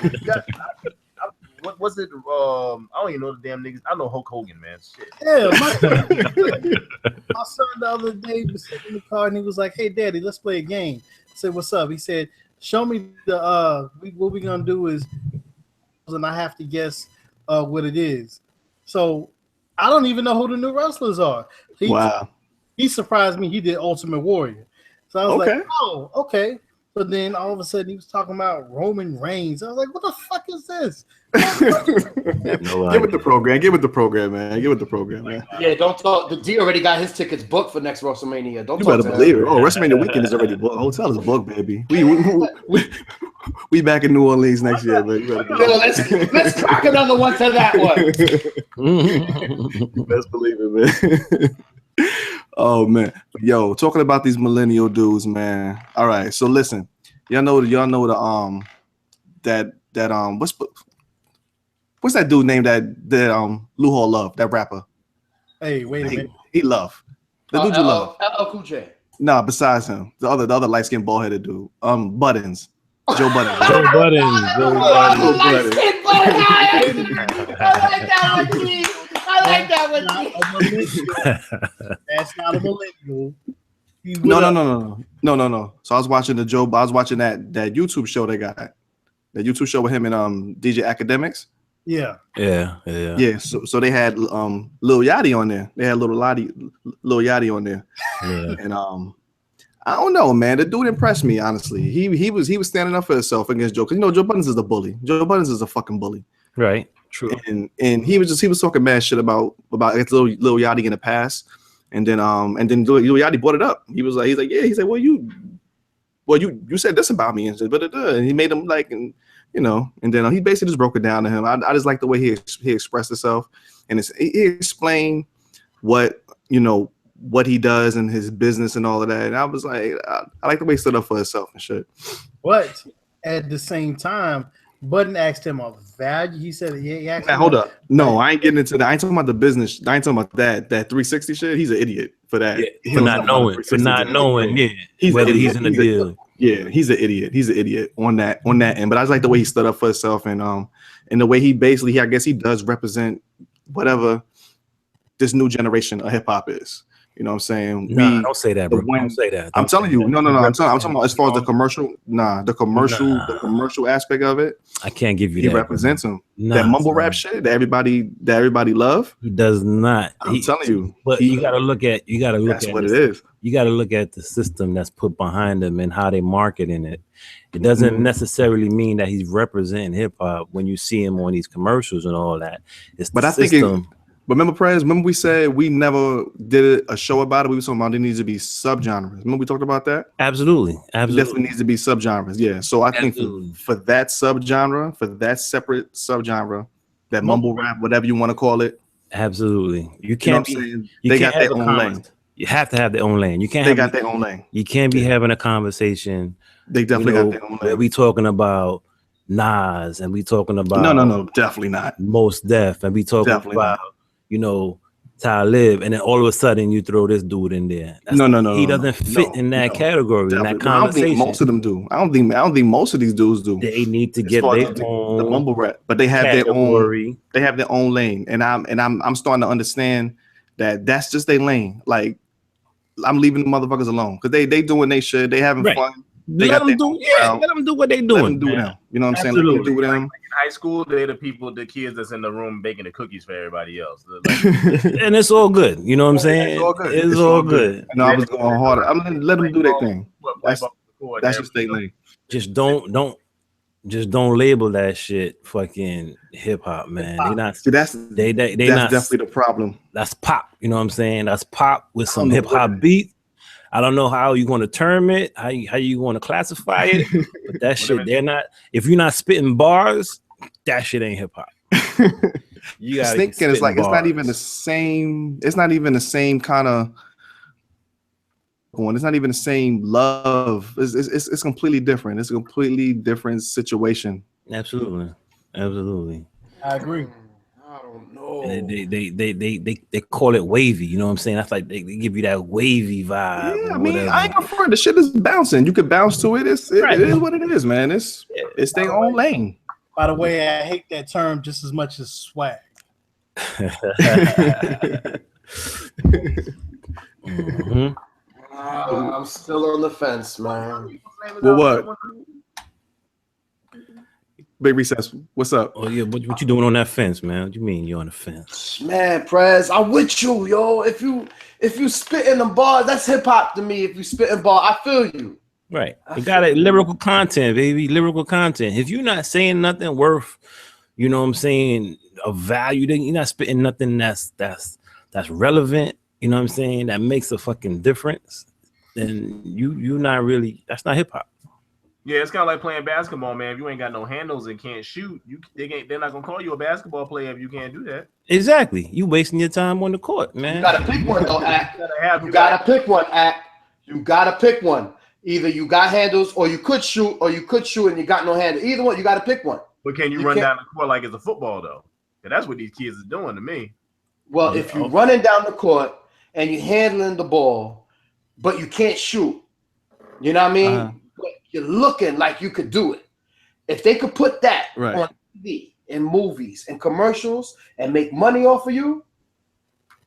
what was it? I don't even know the damn niggas. I know Hulk Hogan, man. Shit. Yeah, my son the other day was sitting in the car and he was like, "Hey, Daddy, let's play a game." I said, "What's up?" He said, "Show me the what we gonna do is," and I have to guess what it is. So I don't even know who the new wrestlers are. He surprised me. He did Ultimate Warrior. So I was like, "Oh, okay." But then all of a sudden he was talking about Roman Reigns. I was like, "What the fuck is this?" Get with the program. Get with the program, man. Get with the program, man. Yeah, don't talk. The D already got his tickets booked for next WrestleMania. Don't you talk better believe it. Oh, WrestleMania weekend is already booked. Hotel is booked, baby. We back in New Orleans next year, man. Let's crack another one to that one. Best believe it, man. Oh man, yo, talking about these millennial dudes, man. All right, so listen, y'all know the what's that dude named that Lou Hall Love, that rapper? Hey, wait a minute. He love the dude you love. LL Cool J. Nah, besides him, the other light skinned bald headed dude, Buttons, Joe Buttons. Joe Buttons. I like that one. That's not a millennial. No. So I was watching that YouTube show they got. That YouTube show with him and DJ Academics. Yeah. So they had Lil Yachty on there. They had Lil Yachty on there. Yeah. And I don't know, man. The dude impressed me, honestly. He was standing up for himself against Joe. Cause Joe Buttons is a bully. Joe Buttons is a fucking bully. Right. True. And he was talking mad shit about Lil Yachty in the past. And then Lil Yachty brought it up. He's like, yeah. He said, well, you said this about me and said, and he made him like, and then he basically just broke it down to him. I just like the way he expressed himself, and he explained what he does and his business and all of that. And I was like, I like the way he stood up for himself and shit. But at the same time, Button asked him a value. He said, he asked him. Hold up. No, I ain't getting into that. I ain't talking about the business. I ain't talking about that 360 shit. He's an idiot for that. Yeah, for not knowing, whether he's in the deal. Yeah, he's an idiot. He's an idiot on that end. But I just like the way he stood up for himself and the way he basically, I guess he does represent whatever this new generation of hip hop is. You know what I'm saying? Don't say that, bro. Don't say that. I'm telling you. No. I'm talking about as far as the commercial aspect of it. I can't give you he that. He represents him. That mumble rap shit that everybody love. He does not. I'm telling you. But you gotta look at that's what it is. You gotta look at the system that's put behind him and how they marketing it. It doesn't necessarily mean that he's representing hip hop when you see him on these commercials and all that. It's the system. But remember, Prez, we said we never did a show about it. We were talking about there needs to be subgenres. Remember we talked about that? Absolutely. It definitely needs to be subgenres. Yeah. So I think for that subgenre, for that separate subgenre, that mumble rap, whatever you want to call it. Absolutely. You can't they got their own lane. You have to have their own lane. They got their own lane. You can't be having a conversation. They definitely got their own lane. Where we talking about Nas and we talking about No, definitely not. Mos Def and we talking about Talib, and then all of a sudden you throw this dude in there. No. He doesn't fit in that category, definitely. In that conversation. I don't think most of them do. I don't think most of these dudes do. They need to get their own the mumble rap, but they have category. their own. They have their own lane, and I'm starting to understand that that's just their lane. Like I'm leaving the motherfuckers alone because they doing their shit. They having fun. let them do. Yeah, let them do what they doing. Let them do them. You know what I'm saying? Let them do them. Like in high school, they're the kids that's in the room baking the cookies for everybody else. And it's all good. You know what I'm saying? It's all good. It's all good. No, I was going harder. I'm gonna let them do their thing. That's just their lane. Just don't label that shit fucking hip hop, man. They not. See, that's not definitely the problem. That's pop. You know what I'm saying? That's pop with some hip hop beat. I don't know how you going to term it, how you going to classify it, but that shit, they're not. If you're not spitting bars, that shit ain't hip hop. You got thinking it's like bars. It's not even the same. It's not even the same kind of. It's not even the same love. It's completely different. It's a completely different situation. Absolutely. I agree. I don't know. They call it wavy. You know what I'm saying? That's like they give you that wavy vibe. Yeah, I mean, I ain't gonna the shit is bouncing. You could bounce to it. It is what it is, man. It's their own lane. By the way, I hate that term just as much as swag. Mm-hmm. I'm still on the fence, man. Well, what? Big Recess, what's up? Oh yeah, what you doing on that fence, man? What do you mean you're on the fence? Man, Prez, I'm with you, yo. If you spitting them bars, that's hip hop to me. If you spitting bars, I feel you. Right. You got it, lyrical content, baby. Lyrical content. If you're not saying nothing worth, you know what I'm saying, of value, then you're not spitting nothing that's relevant, you know what I'm saying, that makes a fucking difference, then you're not really, that's not hip hop. Yeah, it's kind of like playing basketball, man. If you ain't got no handles and can't shoot, they're not gonna call you a basketball player if you can't do that. Exactly. You wasting your time on the court, man. You gotta pick one though, Act. You gotta pick one, Act. You gotta pick one. Either you got handles or you could shoot and you got no handle. Either one, you gotta pick one. But can you run down the court like it's a football though? And that's what these kids are doing to me. Well, if you're running down the court and you're handling the ball, but you can't shoot, you know what I mean? But you're looking like you could do it. If they could put that on TV, in movies, and commercials, and make money off of you,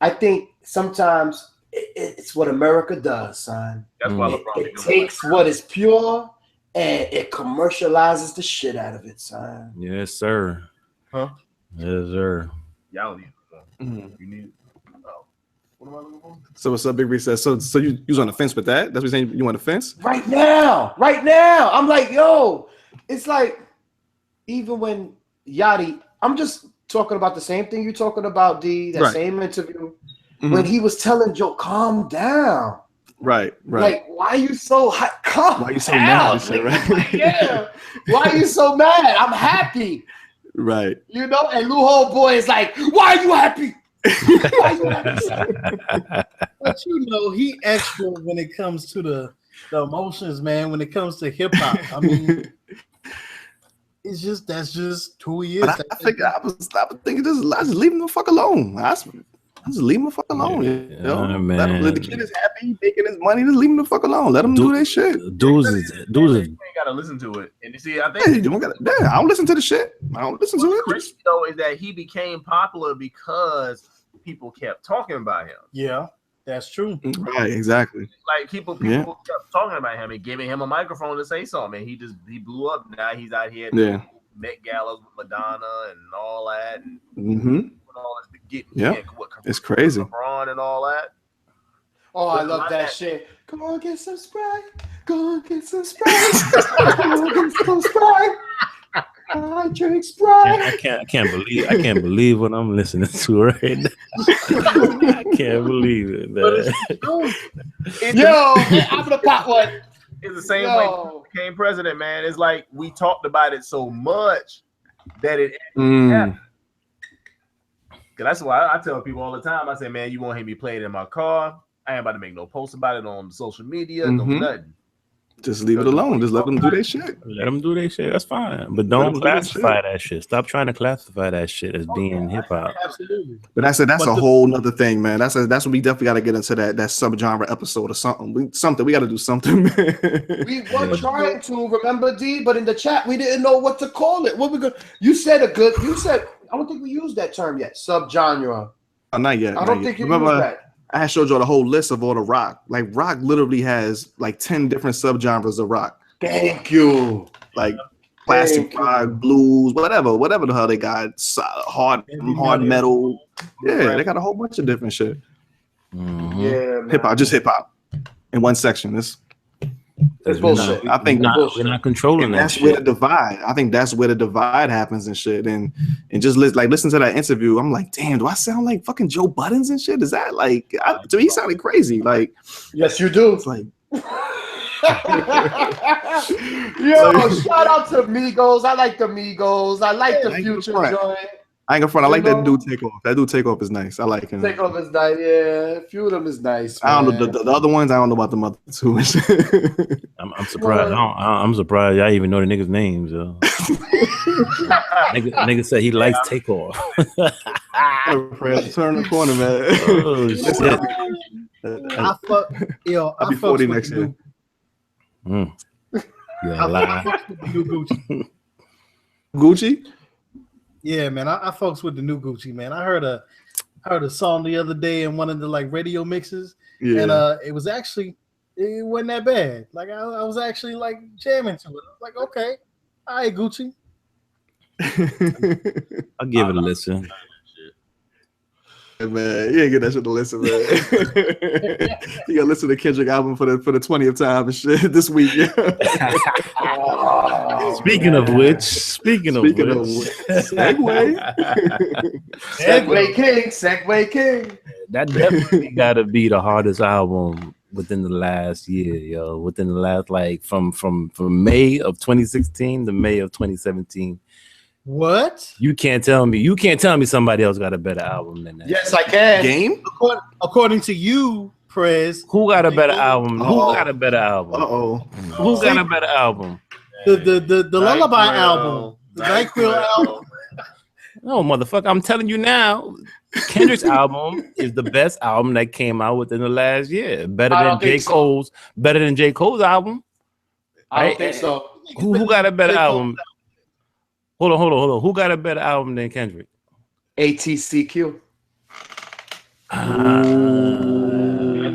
I think sometimes it's what America does, son. That's why it takes what is pure and it commercializes the shit out of it, son. Yes, sir. Huh? Yes, sir. Y'all need you need. Oh, what am I looking for? So what's up, Big Recess? So you was on the fence with that? That's what you're saying? You on the fence? Right now. I'm like, yo, it's like even when Yachty, I'm just talking about the same thing you're talking about, D, that same interview. When he was telling Joe, calm down. Right. Like, why are you so hot? Calm Why are you so down. mad? Right? Yeah. Why are you so mad? I'm happy. Right. You know, and Lou Hole Boy is like, why are you happy? Why are you happy? But you know, he extra when it comes to the emotions, man. When it comes to hip hop, I mean, that's just who he is. But I was thinking, just leave him the fuck alone. Just leave him the fuck alone. Yeah, you know? man. Let the kid is happy, making his money. Just leave him the fuck alone. Let them do their shit. Dudes You ain't gotta listen to it. And you see, I think I don't listen to the shit. I don't listen to it. Crazy though is that he became popular because people kept talking about him. Yeah, that's true. Right, exactly. Like people kept talking about him and giving him a microphone to say something. And he blew up. Now he's out here at Met Galas with Madonna and all that. And all this it's crazy. LeBron and all that. Oh, I love that shit. Come on, get some Sprite. Go on, get some Sprite. Go on, get some Sprite. I drink Sprite. I can't believe what I'm listening to right now. I can't believe it, man. Yo, I'm gonna pop one. It's the same way he became president, man. It's like we talked about it so much that it happened. Cause that's why I tell people all the time. I say, man, you won't hear me play it in my car. I ain't about to make no posts about it on social media, no nothing. Just leave it alone. Just let them do their shit. Let them do their shit. That's fine. But don't classify that shit. Stop trying to classify that shit as being hip hop. Absolutely. But that's a whole nother thing, man. That's what we definitely got to get into that subgenre episode or something. We got to do something. We were trying to remember, D, but in the chat we didn't know what to call it. What we go? You said I don't think we used that term yet. Subgenre. Not yet. I don't think you used that. I had showed you the whole list of all the rock. Like rock literally has like 10 different subgenres of rock. Thank you. Like plastic rock, blues, whatever the hell they got. Hard metal. Yeah, they got a whole bunch of different shit. Yeah, hip hop, just hip hop in one section. It's bullshit. I think we're not controlling that. That's where the divide. I think that's where the divide happens and shit. And just listen to that interview. I'm like, damn, do I sound like fucking Joe Buttons and shit? Is that like? To me, he sounded crazy. Like, yes, you do. It's like. Yo, shout out to Migos. I like the Migos. I like the Future joint. I ain't gonna front. I like that dude Takeoff. That dude Takeoff is nice. I like him. Takeoff is nice. Yeah, a few of them is nice. Man. I don't know the other ones. I don't know about the other two. I'm surprised. I'm surprised y'all even know the niggas' names. Nigga said he likes Takeoff. Prez, turn the corner, man. Oh shit! I'll be 40 next year. Yeah, lie. Gucci. Yeah, man, I fucks with the new Gucci, man. I heard a song the other day in one of the like radio mixes, and it wasn't that bad. Like I was actually like jamming to it. I was like, okay, all right, Gucci. I'll give it a listen. Man, you ain't get that shit to listen, man. You gotta listen to Kendrick album for the 20th time and shit this week. Yeah. Speaking of which, Segway King. That definitely gotta be the hardest album within the last year, yo. Within the last from May of 2016 to May of 2017. What? You can't tell me somebody else got a better album than that. Yes, I can. Game? According to you, Prez. Who got a better album? Who got a better album? Who got a better album? The Lullaby album. The NyQuil album. No, motherfucker. I'm telling you now, Kendrick's album is the best album that came out within the last year. Better than J. Cole's album. I don't think so. Who got a better album? Hold on. Who got a better album than Kendrick? ATCQ. The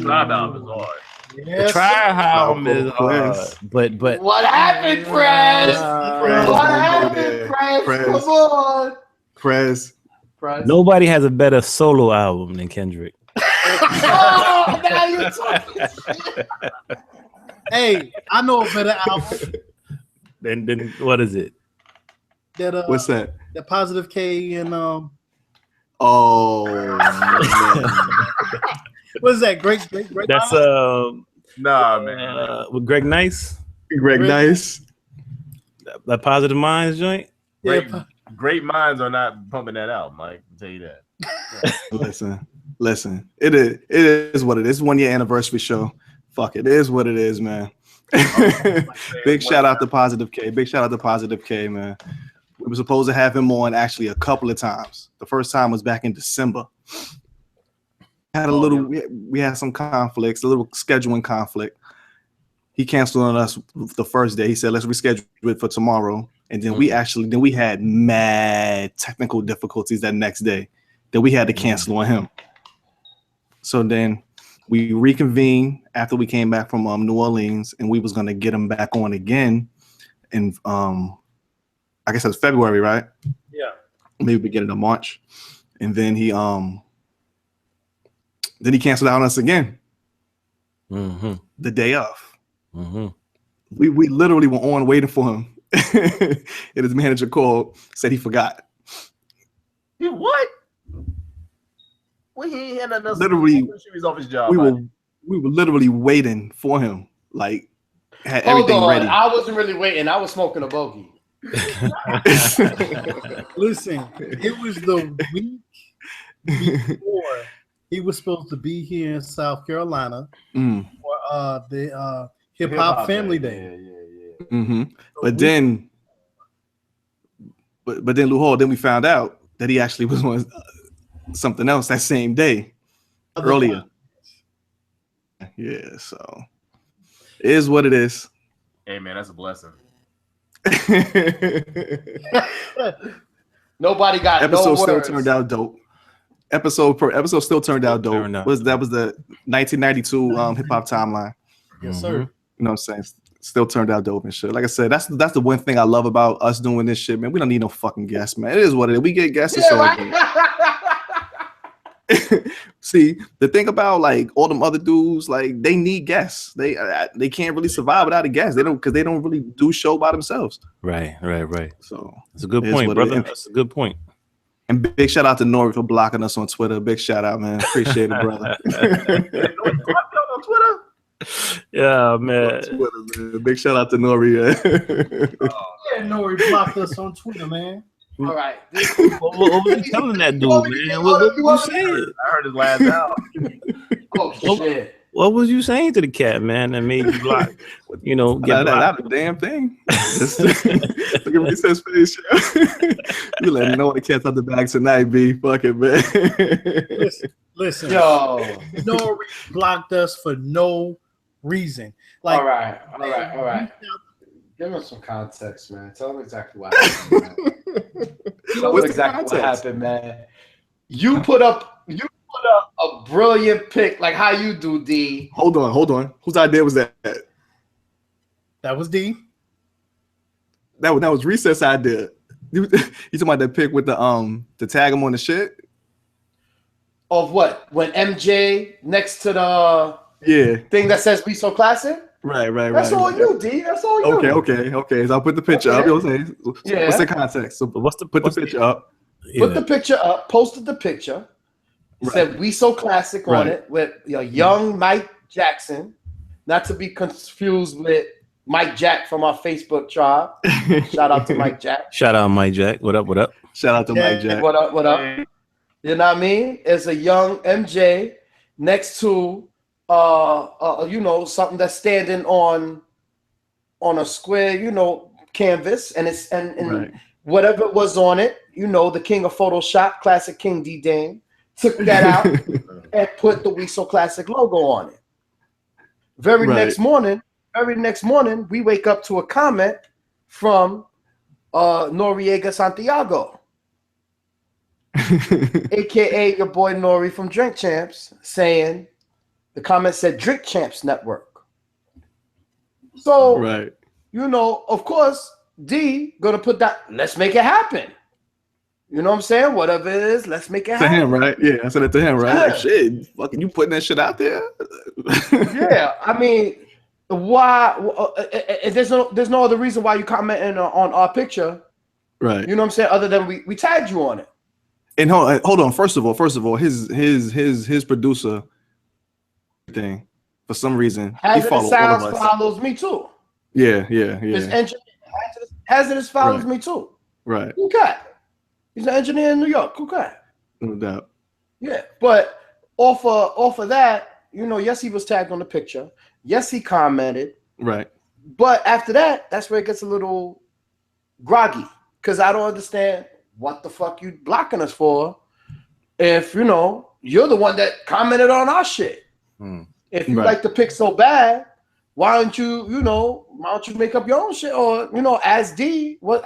Tribe album is hard. Yes. The Tribe album is hard. But what happened, Prez? What happened, Prez? Come on. Prez. Nobody has a better solo album than Kendrick. Oh, now you're talking shit. Hey, I know a better album. Then what is it? What's that? The Positive K and Oh man. What is that? Great. That's nah, man. With Greg Nice. Greg Nice. That Positive Minds joint. Great minds are not pumping that out, Mike. I'll tell you that. Listen. It is what it is. 1 year anniversary show. Fuck it. It is what it is, man. Big shout out to Positive K. Man. We were supposed to have him on actually a couple of times. The first time was back in December. We had some conflicts, a little scheduling conflict. He canceled on us the first day. He said, let's reschedule it for tomorrow. And then we had mad technical difficulties that next day that we had to cancel on him. So then we reconvened after we came back from New Orleans, and we was going to get him back on again. And I guess it was February, right? Yeah. Maybe beginning of March. And then he canceled out on us again. Mm-hmm. The day of. Mm-hmm. We literally were on waiting for him. And his manager called, said he forgot. What? Well, he had another. Literally, he was off his job. We were literally waiting for him. Like, had everything ready. I wasn't really waiting. I was smoking a bogey. Listen, it was the week before he was supposed to be here in South Carolina for the Hip Hop Family Day. Yeah. Mm-hmm. But then Lou Hall, then we found out that he actually was on something else that same day earlier. Yeah, so it is what it is. Hey man, that's a blessing. Nobody got episode no still words. turned out dope. Episode still turned out dope. That was the 1992 hip hop timeline. Yes, sir. You know what I'm saying? still turned out dope and shit. Like I said, that's the one thing I love about us doing this shit, man. We don't need no fucking guests, man. It is what it is. We get guests. Yeah, right? See, the thing about like all them other dudes, like they need guests. They can't really survive without a guest. They don't really do show by themselves. Right. So that's a good point, brother. That's a good point. And big shout out to Nori for blocking us on Twitter. Big shout out, man. Appreciate it, brother. On Twitter. Yeah, man. Twitter, man. Big shout out to Nori. Yeah, Nori blocked us on Twitter, man. All right. What was you telling that dude, man? What you saying? I heard his last out. Oh shit. What was you saying to the cat, man, that made you block? You know, get blocked? Not a damn thing. Look at Recess face. You let me know the cat's out the bag tonight, B. Fuck it, man. Listen. Yo. Nori blocked us for no reason. Like, all right. Give us some context, man. Tell them exactly what happened, man. Tell them exactly what happened, man. You put up a brilliant pick, like how you do, D. Hold on. Whose idea was that? That was D. That was Recess idea. You talking about that pick with the tag him on the shit? Of what? When MJ next to the thing that says "We So Classic." Right. That's all you, D. That's all you. Okay. So I'll put the picture up. You'll say, yeah. What's the context? So put the picture up. Yeah. Put the picture up. Posted the picture. Said "We So Classic" on it with young Mike Jackson, not to be confused with Mike Jack from our Facebook tribe. Shout out to Mike Jack. Shout out Mike Jack. What up? Shout out to Mike Jack. What up? You know what I mean? It's a young MJ next to something that's standing on a square, canvas, and it's and whatever was on it, the king of Photoshop, classic King Dee Dame, took that out and put the We So Classic logo on it. Very next morning, we wake up to a comment from Noriega Santiago, aka your boy Nori from Drink Champs, saying the comment said Drink Champs Network. So, of course, D gonna put that, let's make it happen. You know what I'm saying? Whatever it is, let's make it happen. To him, right? Yeah, I said it to him, right? Yeah. Like, shit, fucking you putting that shit out there? Yeah, I mean, why? There's no other reason why you commenting on our picture, right? You know what I'm saying? Other than we tagged you on it. And hold on. First of all, his producer thing, for some reason, Hazardous Sounds follows me too. Yeah. His engineer, Hazardous follows me too. Right. Okay. He's an engineer in New York. Okay. No doubt. Yeah, but off of that, yes, he was tagged on the picture. Yes, he commented. Right. But after that, that's where it gets a little groggy, because I don't understand what the fuck you blocking us for if you're the one that commented on our shit. If you like the pic so bad, why don't you make up your own shit, or as D what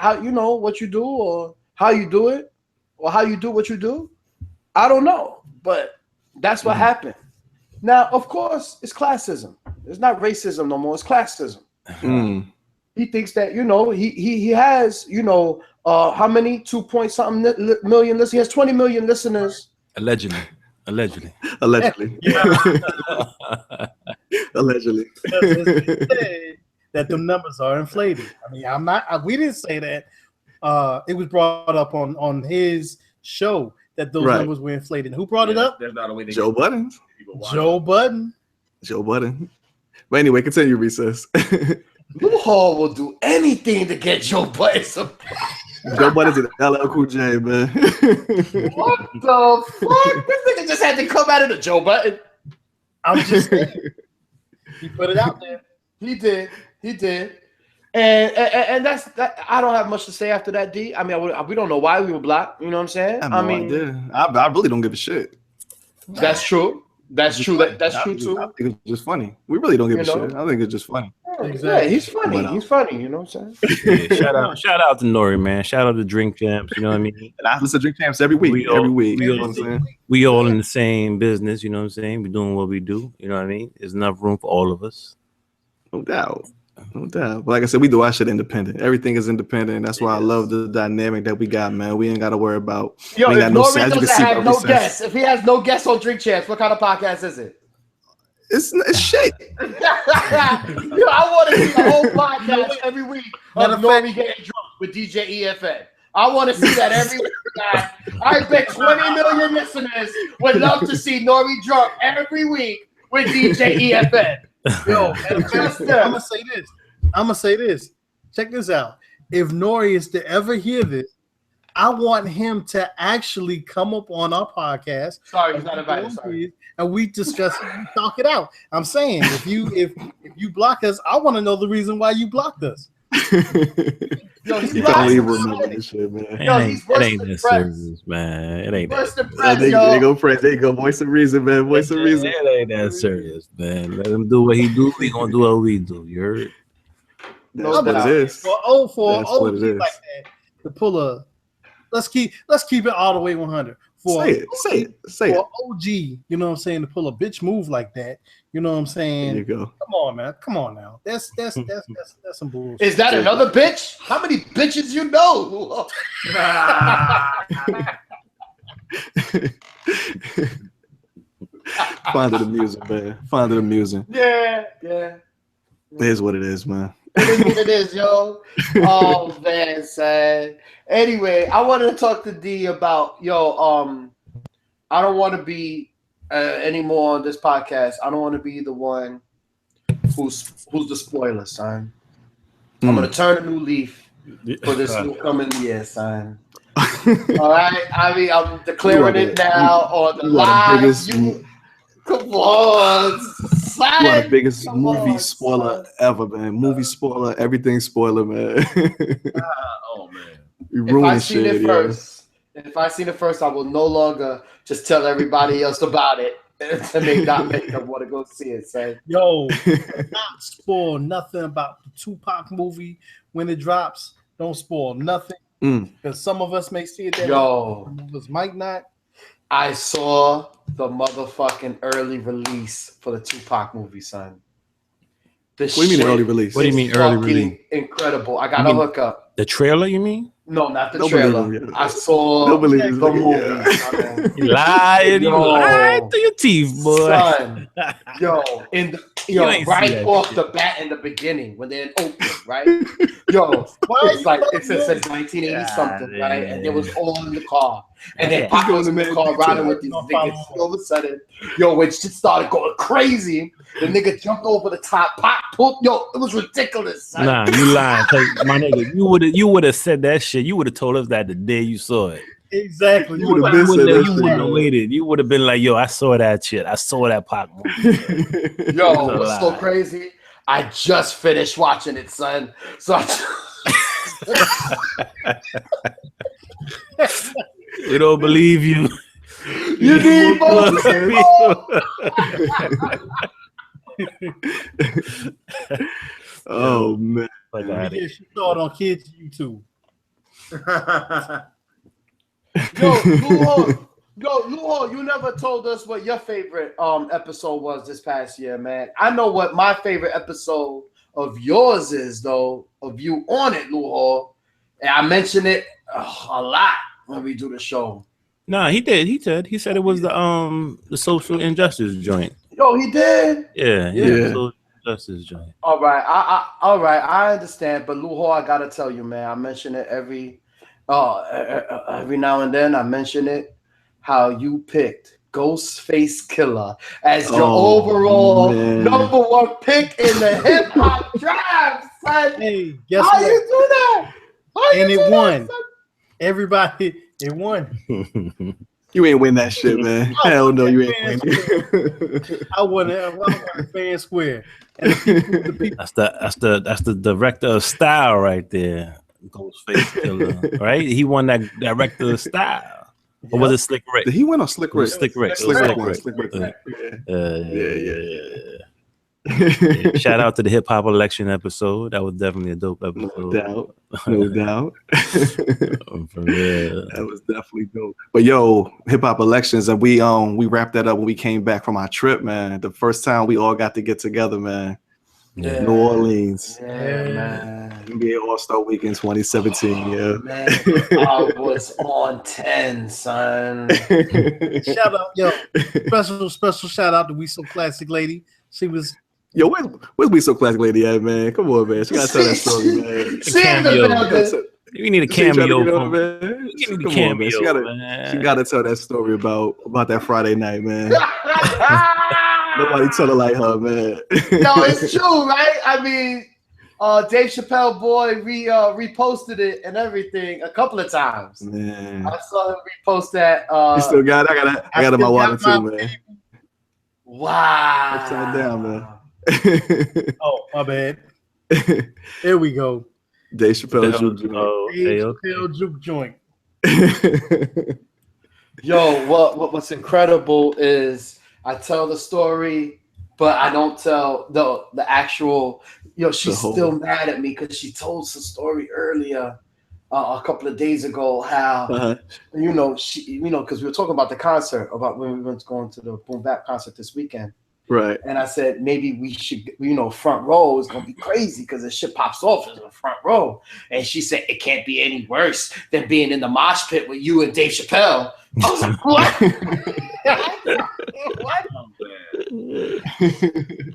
you do, or how you do it, or how you do what you do? I don't know, but that's what happened. Now, of course, it's classism. It's not racism no more. It's classism. He thinks that he has how many 2 point something million listeners? He has 20 million listeners. Allegedly. Allegedly. That the numbers are inflated. I mean, we didn't say that. It was brought up on his show that those numbers were inflated. Who brought it up? There's not a way Joe Budden. Joe Budden. But anyway, continue, Recess. Lou Hall will do anything to get Joe Budden some. Joe Budden's an LL Cool J, man. What the fuck? This nigga just had to come out of the Joe Budden. I'm just saying. He put it out there. He did. And that's that. I don't have much to say after that, D. I mean, we don't know why we were blocked. You know what I'm saying? I really don't give a shit. That's true. That's true too. I think it's just funny. We really don't give a shit. I think it's just funny. Exactly. Yeah, he's funny. He's funny. You know what I'm saying? Yeah, shout out to Nori, man. Shout out to Drink Champs. You know what I mean? And I listen to Drink Champs every week. You know what I'm saying? We all in the same business. You know what I'm saying? We're doing what we do. You know what I mean? There's enough room for all of us. No doubt. No doubt. But like I said, we do our shit independent. Everything is independent. That's why I love the dynamic that we got, man. We ain't got to worry about. Yo, we if ain't got Nori doesn't have no guests, if he has no guests on Drink Champs, what kind of podcast is it? It's shit. Yo, I want to see a whole podcast every week of Nori getting drunk with DJ EFN. I want to see that every week, guys. I bet 20 million listeners would love to see Nori drunk every week with DJ EFN. Yo, I'm gonna say this. Check this out. If Nori is to ever hear this, I want him to actually come up on our podcast. Sorry, he's not invited. Sorry. And we discuss it and talk it out. I'm saying if you block us, I want to know the reason why you blocked us. Yo, he's can't leave remember this shit, man. It ain't that serious, man. It ain't worse that. than Prez, There you go, Prez. There you go. Voice of reason, man. Voice of reason. It ain't that serious, man. Let him do what he do. We gonna do what we do. You heard? That's what it is. For OG like that to pull a. Let's keep it all the way 100. Say it. For OG, you know what I'm saying, to pull a bitch move like that, you know what I'm saying? There you go. Come on now. That's some bullshit. Is that another bitch? How many bitches you know? Find it amusing, man. Find it amusing. Yeah. It is what it is, man. It is what it is, yo. Oh man, son. Anyway, I wanted to talk to D about I don't want to be anymore on this podcast. I don't want to be the one who's the spoiler, son. I'm gonna turn a new leaf for this new coming year, son. All right, I mean, I'm declaring it now on the live. Come on, son. You are the biggest movie spoiler ever, man. Movie spoiler, everything spoiler, man. Oh man. You ruined shit. If I seen it first, I will no longer just tell everybody else about it to not make them want to go see it. Say, yo, not spoil nothing about the Tupac movie when it drops. Don't spoil nothing because some of us may see it. Some of us might not. I saw the motherfucking early release for the Tupac movie, son. What do you mean early release? What do you mean early release? Incredible. I got a hookup. The trailer, you mean? No, not the trailer. I saw the movie. You lied. You lied through your teeth, boy. Son, right off the bat in the beginning when they're in Oakland, right? It's like it says 1980 something, right? And it was all in the car. And then Pop was in the car riding with these niggas. All of a sudden, when shit started going crazy, the nigga jumped over the top, Pop pulled, it was ridiculous. Son. Nah, you lying. My nigga, you would have said that shit. You would have told us that the day you saw it. Exactly. You wouldn't have waited. You would have been like, yo, I saw that shit. I saw that Pac movie. What's so crazy? I just finished watching it, son. So we don't believe you. You need more Oh man. You saw it on kids' YouTube. Luho, you never told us what your favorite episode was this past year, man. I know what my favorite episode of yours is, though, of you on it, Luho. And I mention it a lot when we do the show. Nah, he did. He said it was the social injustice joint. Yo, he did? Yeah. Social injustice joint. All right. I understand. But Luho, I gotta tell you, man, I mention it every now and then. I mention it, how you picked Ghostface Killer as your overall number one pick in the hip hop draft, son. Hey, guess how what? you do that? And it won. Everybody, it won. You ain't win that shit, man. Hell no, you ain't win it. I won fair and square. And the people. That's the director of style right there. Ghostface Killer, right? He won that director of style. Or was it Slick Rick? Did he win on Slick Rick? Slick Rick. Yeah. Shout out to the hip hop election episode. That was definitely a dope episode. No doubt. Yeah. That was definitely dope. But hip hop elections, and we wrapped that up when we came back from our trip, man. The first time we all got to get together, man. Yeah. New Orleans. Yeah, man. NBA All-Star Weekend 2017. Yeah. Man, I was on 10, son. Shout out, yo, special shout out to We So Classic Lady. She was Yo, where's We So Classic Lady at, man? Come on, man. She gotta tell that story, man. We need a cameo. Man. She gotta tell that story about that Friday night, man. Nobody tell her like her, man. No, it's true, right? I mean, Dave Chappelle boy reposted it and everything a couple of times. Man. I saw him repost that. You still got it? I got it in my wallet too, man. Wow. Upside down, man. Oh, my bad. There we go. Dave Chappelle juke joint. Chappelle juke joint. Yo, what's incredible is I tell the story, but I don't tell the actual. She's still mad at me because she told the story earlier, a couple of days ago. How because we were talking about the concert, about when we went going to the Boom Bap concert this weekend. Right. And I said, maybe we should, front row is going to be crazy because the shit pops off in the front row. And she said, it can't be any worse than being in the mosh pit with you and Dave Chappelle. I was like, what?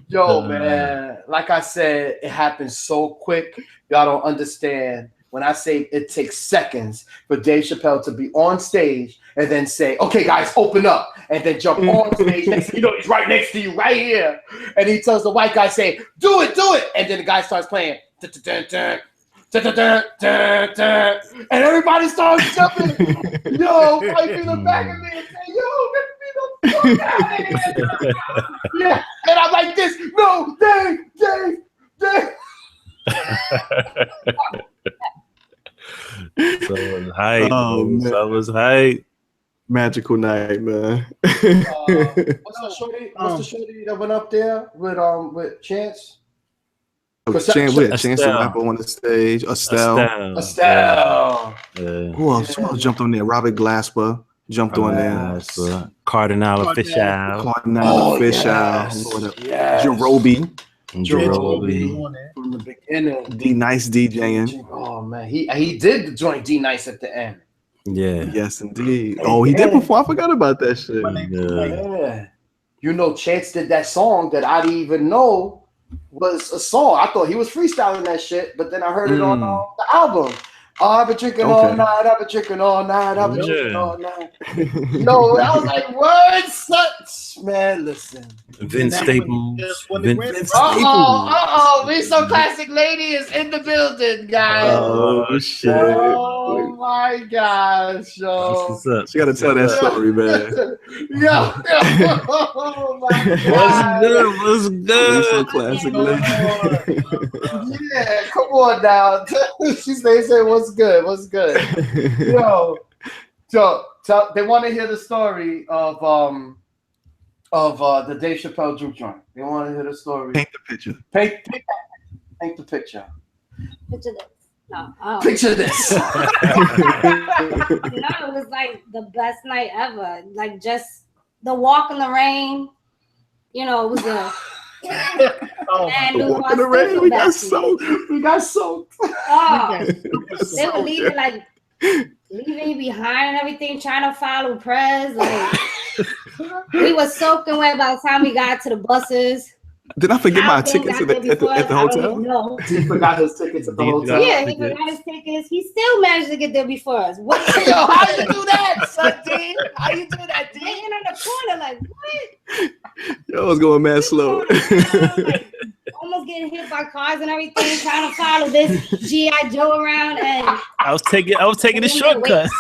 Yo, man, like I said, it happens so quick. Y'all don't understand. When I say it takes seconds for Dave Chappelle to be on stage and then say, okay, guys, open up, and then jump on stage. Next thing you know, he's right next to you, right here. And he tells the white guy, say, do it. And then the guy starts playing. And everybody starts jumping. Yo, white people back at me and say, yo, get me the fuck out of here. Yeah. And I'm like this, no, Dave. So was hype. Was hype. Magical night, man. What's the shorty that went up there with Chance? Chance the rapper on the stage. Estelle. Who else jumped on there? Robert Glasper jumped on there. Cardinal Official. Jerobi from the beginning. D Nice DJing. Oh man, he did join D Nice at the end. Yeah. Yes, indeed. Oh, he did before. I forgot about that shit. Yeah. Chance did that song that I didn't even know was a song. I thought he was freestyling that shit, but then I heard it on the album. I've been drinking all night. I've been drinking all night. No, I was like, words such, man. Listen, Vince Staples. We So Classic Lady is in the building, guys. Oh shit! Oh my gosh, yo. She got to tell that story, man. Yo. Oh my God. What's good? We So Classic Lady. Yeah, come on now. She say what's good? Yo, they want to hear the story of the Dave Chappelle juke joint. They want to hear the story. Paint the picture. Paint the picture. Picture this. No. Picture this. No, it was like the best night ever. Like just the walk in the rain. It was a. The walk in the rain. We got soaked. Oh, they were leaving me behind and everything, trying to follow Prez. Like we were soaking wet by the time we got to the buses. Did I forget my tickets at the hotel? No, he forgot his tickets at the hotel. Yeah, he forgot his tickets. He still managed to get there before us. What? Yo, how you do that, son, D? How you do that, D? Waiting on the corner, like what? Yo, I was going mad slow. Almost getting hit by cars and everything, trying to follow this G.I. Joe around, and I was taking the shortcut.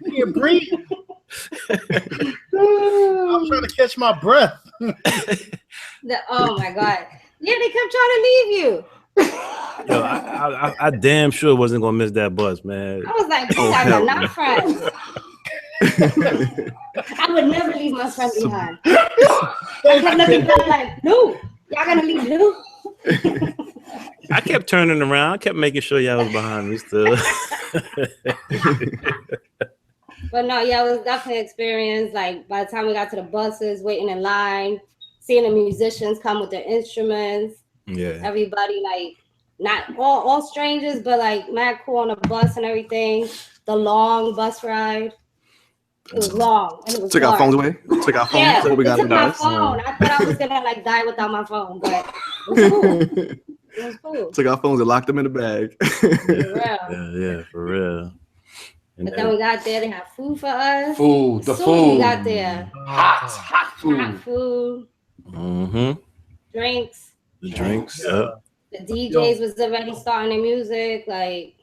You breathe. I'm trying to catch my breath. Oh my God. Yeah, they kept trying to leave you. Yo, I damn sure wasn't gonna miss that bus, man. I was like, these guys are not friends. I would never leave my friends behind. They kept looking back like, no, y'all gonna leave Lou? I kept turning around. I kept making sure y'all was behind me still. But no, yeah, it was definitely an experience. Like by the time we got to the buses, waiting in line, seeing the musicians come with their instruments. Yeah. Everybody like not all strangers, but like mad cool on the bus and everything. The long bus ride. It was long and it was Took dark. our phones away. Took our phones. Yeah, What we got took my nice. phone. I thought I was gonna like die without my phone, but it was cool. It was cool. Took our phones and locked them in the bag. For real. Yeah, for real. And But then we got there, they had food for us. Food, the Soon food. we got there. Hot food. Hot food, drinks. The drinks. Yeah. The DJs was already starting their music, like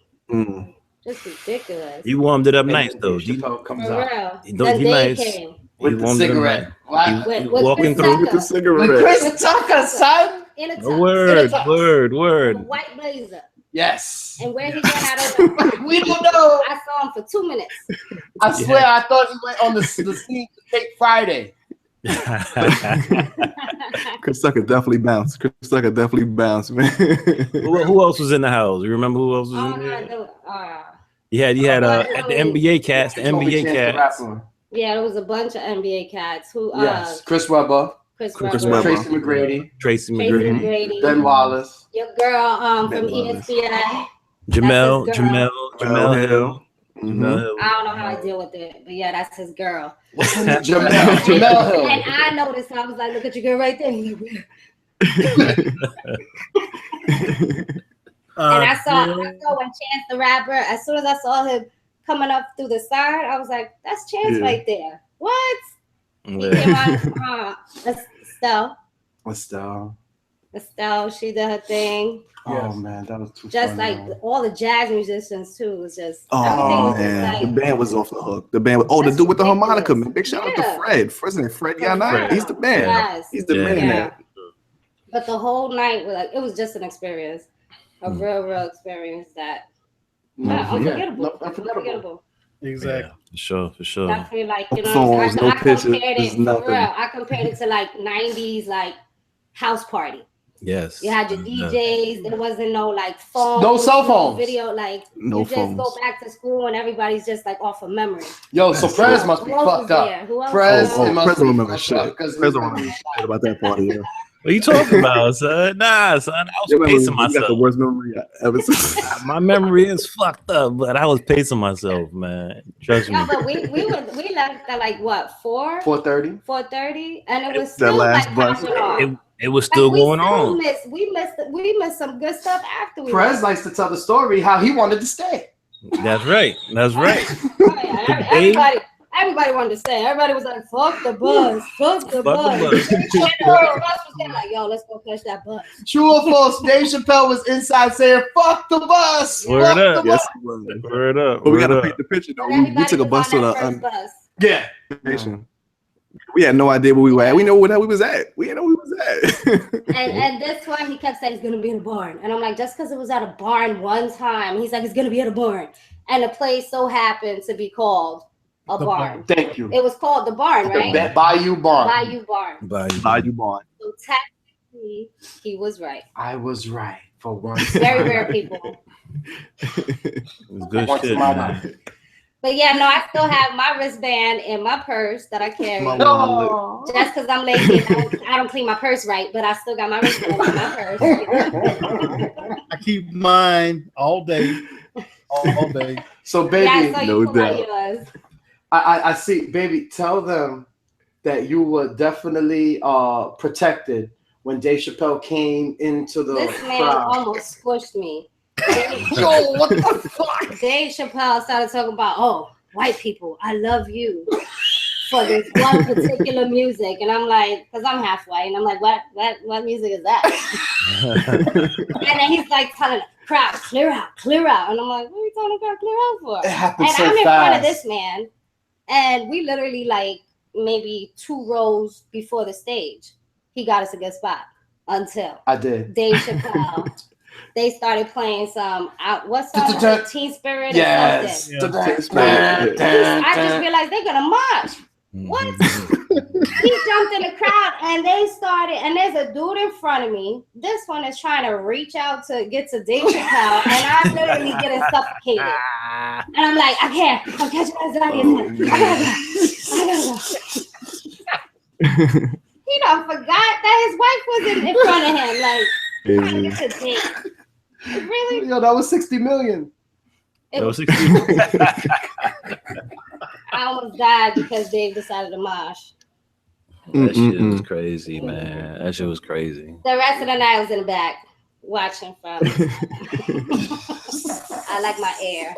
just ridiculous. You warmed it up nice though. Chappelle comes For out. real. Then they came. With the cigarette. You walking through with the cigarette. With Chris Tucker, son. In a tux. Word. A white blazer. Yes. And where he went, I don't know. We don't know. I saw him for 2 minutes. I swear, I thought he went on the scene to take Friday. Chris Tucker definitely bounced. Man. Who else was in the house? You remember who else was in there? You had at the NBA cast. Yeah, there was a bunch of NBA cats who yes, Chris Webber, Tracy McGrady, Ben Wallace, your girl from ESPN, Jamel Hill. I don't know how I deal with it, but yeah, that's his girl. Jamel Hill. And I noticed, I was like, look at your girl right there. And I saw when Chance the Rapper, as soon as I saw him coming up through the side, I was like, that's Chance right there. What? He came on Estelle, she did her thing. Oh man, that was too just funny, like all the jazz musicians too. Was just man, the band was off the hook. The band was the dude with the harmonica, man. Big shout out to Fred. Fred Yana. He's the man. Yes. He's the man. Yeah. But the whole night was like, it was just an experience. A real experience that unforgettable. Exactly. Yeah, for sure. I feel like, you know, phones, no pictures, nothing. I compared it to like 90s like house party. Yes. You had your DJs. There wasn't no like phone. No cell phones. Video, like no you just phones. go back to school and everybody's just like off of memory. Yo, so Prez must be fucked up. Prez don't remember shit. Prez don't remember shit about that party. Yeah. What are you talking about, son? Nah, son. I was pacing myself. You got the worst memory I ever seen. My memory is fucked up, but I was pacing myself, man. Trust me. No, but we left at like what 4:30, and it was still last like bus. It was still going on. We missed some good stuff after we. Prez likes to tell the story how he wanted to stay. That's right. Everybody wanted to stay. Everybody was like, "Fuck the bus, fuck the bus." The bus was there like, "Yo, let's go catch that bus." True or false? Dave Chappelle was inside saying, "Fuck the bus." Word up. Yes, Word up. But we gotta paint the picture though. We took a bus to the bus. Yeah. We had no idea where we were at. We know where we was at. We didn't know where we was at. and this one, he kept saying it's gonna be in a barn, and I'm like, just because it was at a barn one time, he's like, it's gonna be at a barn, and the place so happened to be called a barn. Thank you. It was called the barn, right? The Bayou Barn. Bayou Barn. So technically, he was right. I was right for once. Very rare people. It was good shit, man. But yeah, no, I still have my wristband in my purse that I carry. Just because I'm lazy, I don't clean my purse right, but I still got my wristband in my purse. I keep mine all day. All day. So, baby, yeah, no doubt. I see, baby, tell them that you were definitely protected when Dave Chappelle came into the This man crowd. almost squished me. Yo, what the fuck? Dave Chappelle started talking about, white people, I love you for this one particular music. And I'm like, because I'm half white, and I'm like, what music is that? And then he's like telling the crowd, clear out. And I'm like, what are you telling the crowd clear out for? It happened and so I'm in fast. front of this man, and we literally like maybe 2 rows before the stage. He got us a good spot until I did. Dave Chappelle. They started playing some what song? Teen Spirit or something. I just realized they're gonna march. What? He jumped in the crowd and they started, and there's a dude in front of me. This one is trying to reach out to get to Dave Chappelle, and I'm literally getting suffocated. And I'm like, I can't. I'm catching anxiety. I gotta go. He He done forgot that his wife was in front of him. Like, it's a date. Really? Yo, that was 60 million. That was 60. I almost died because Dave decided to mosh. That shit was crazy, man. That shit was crazy. The rest of the night I was in the back watching from. I like my air.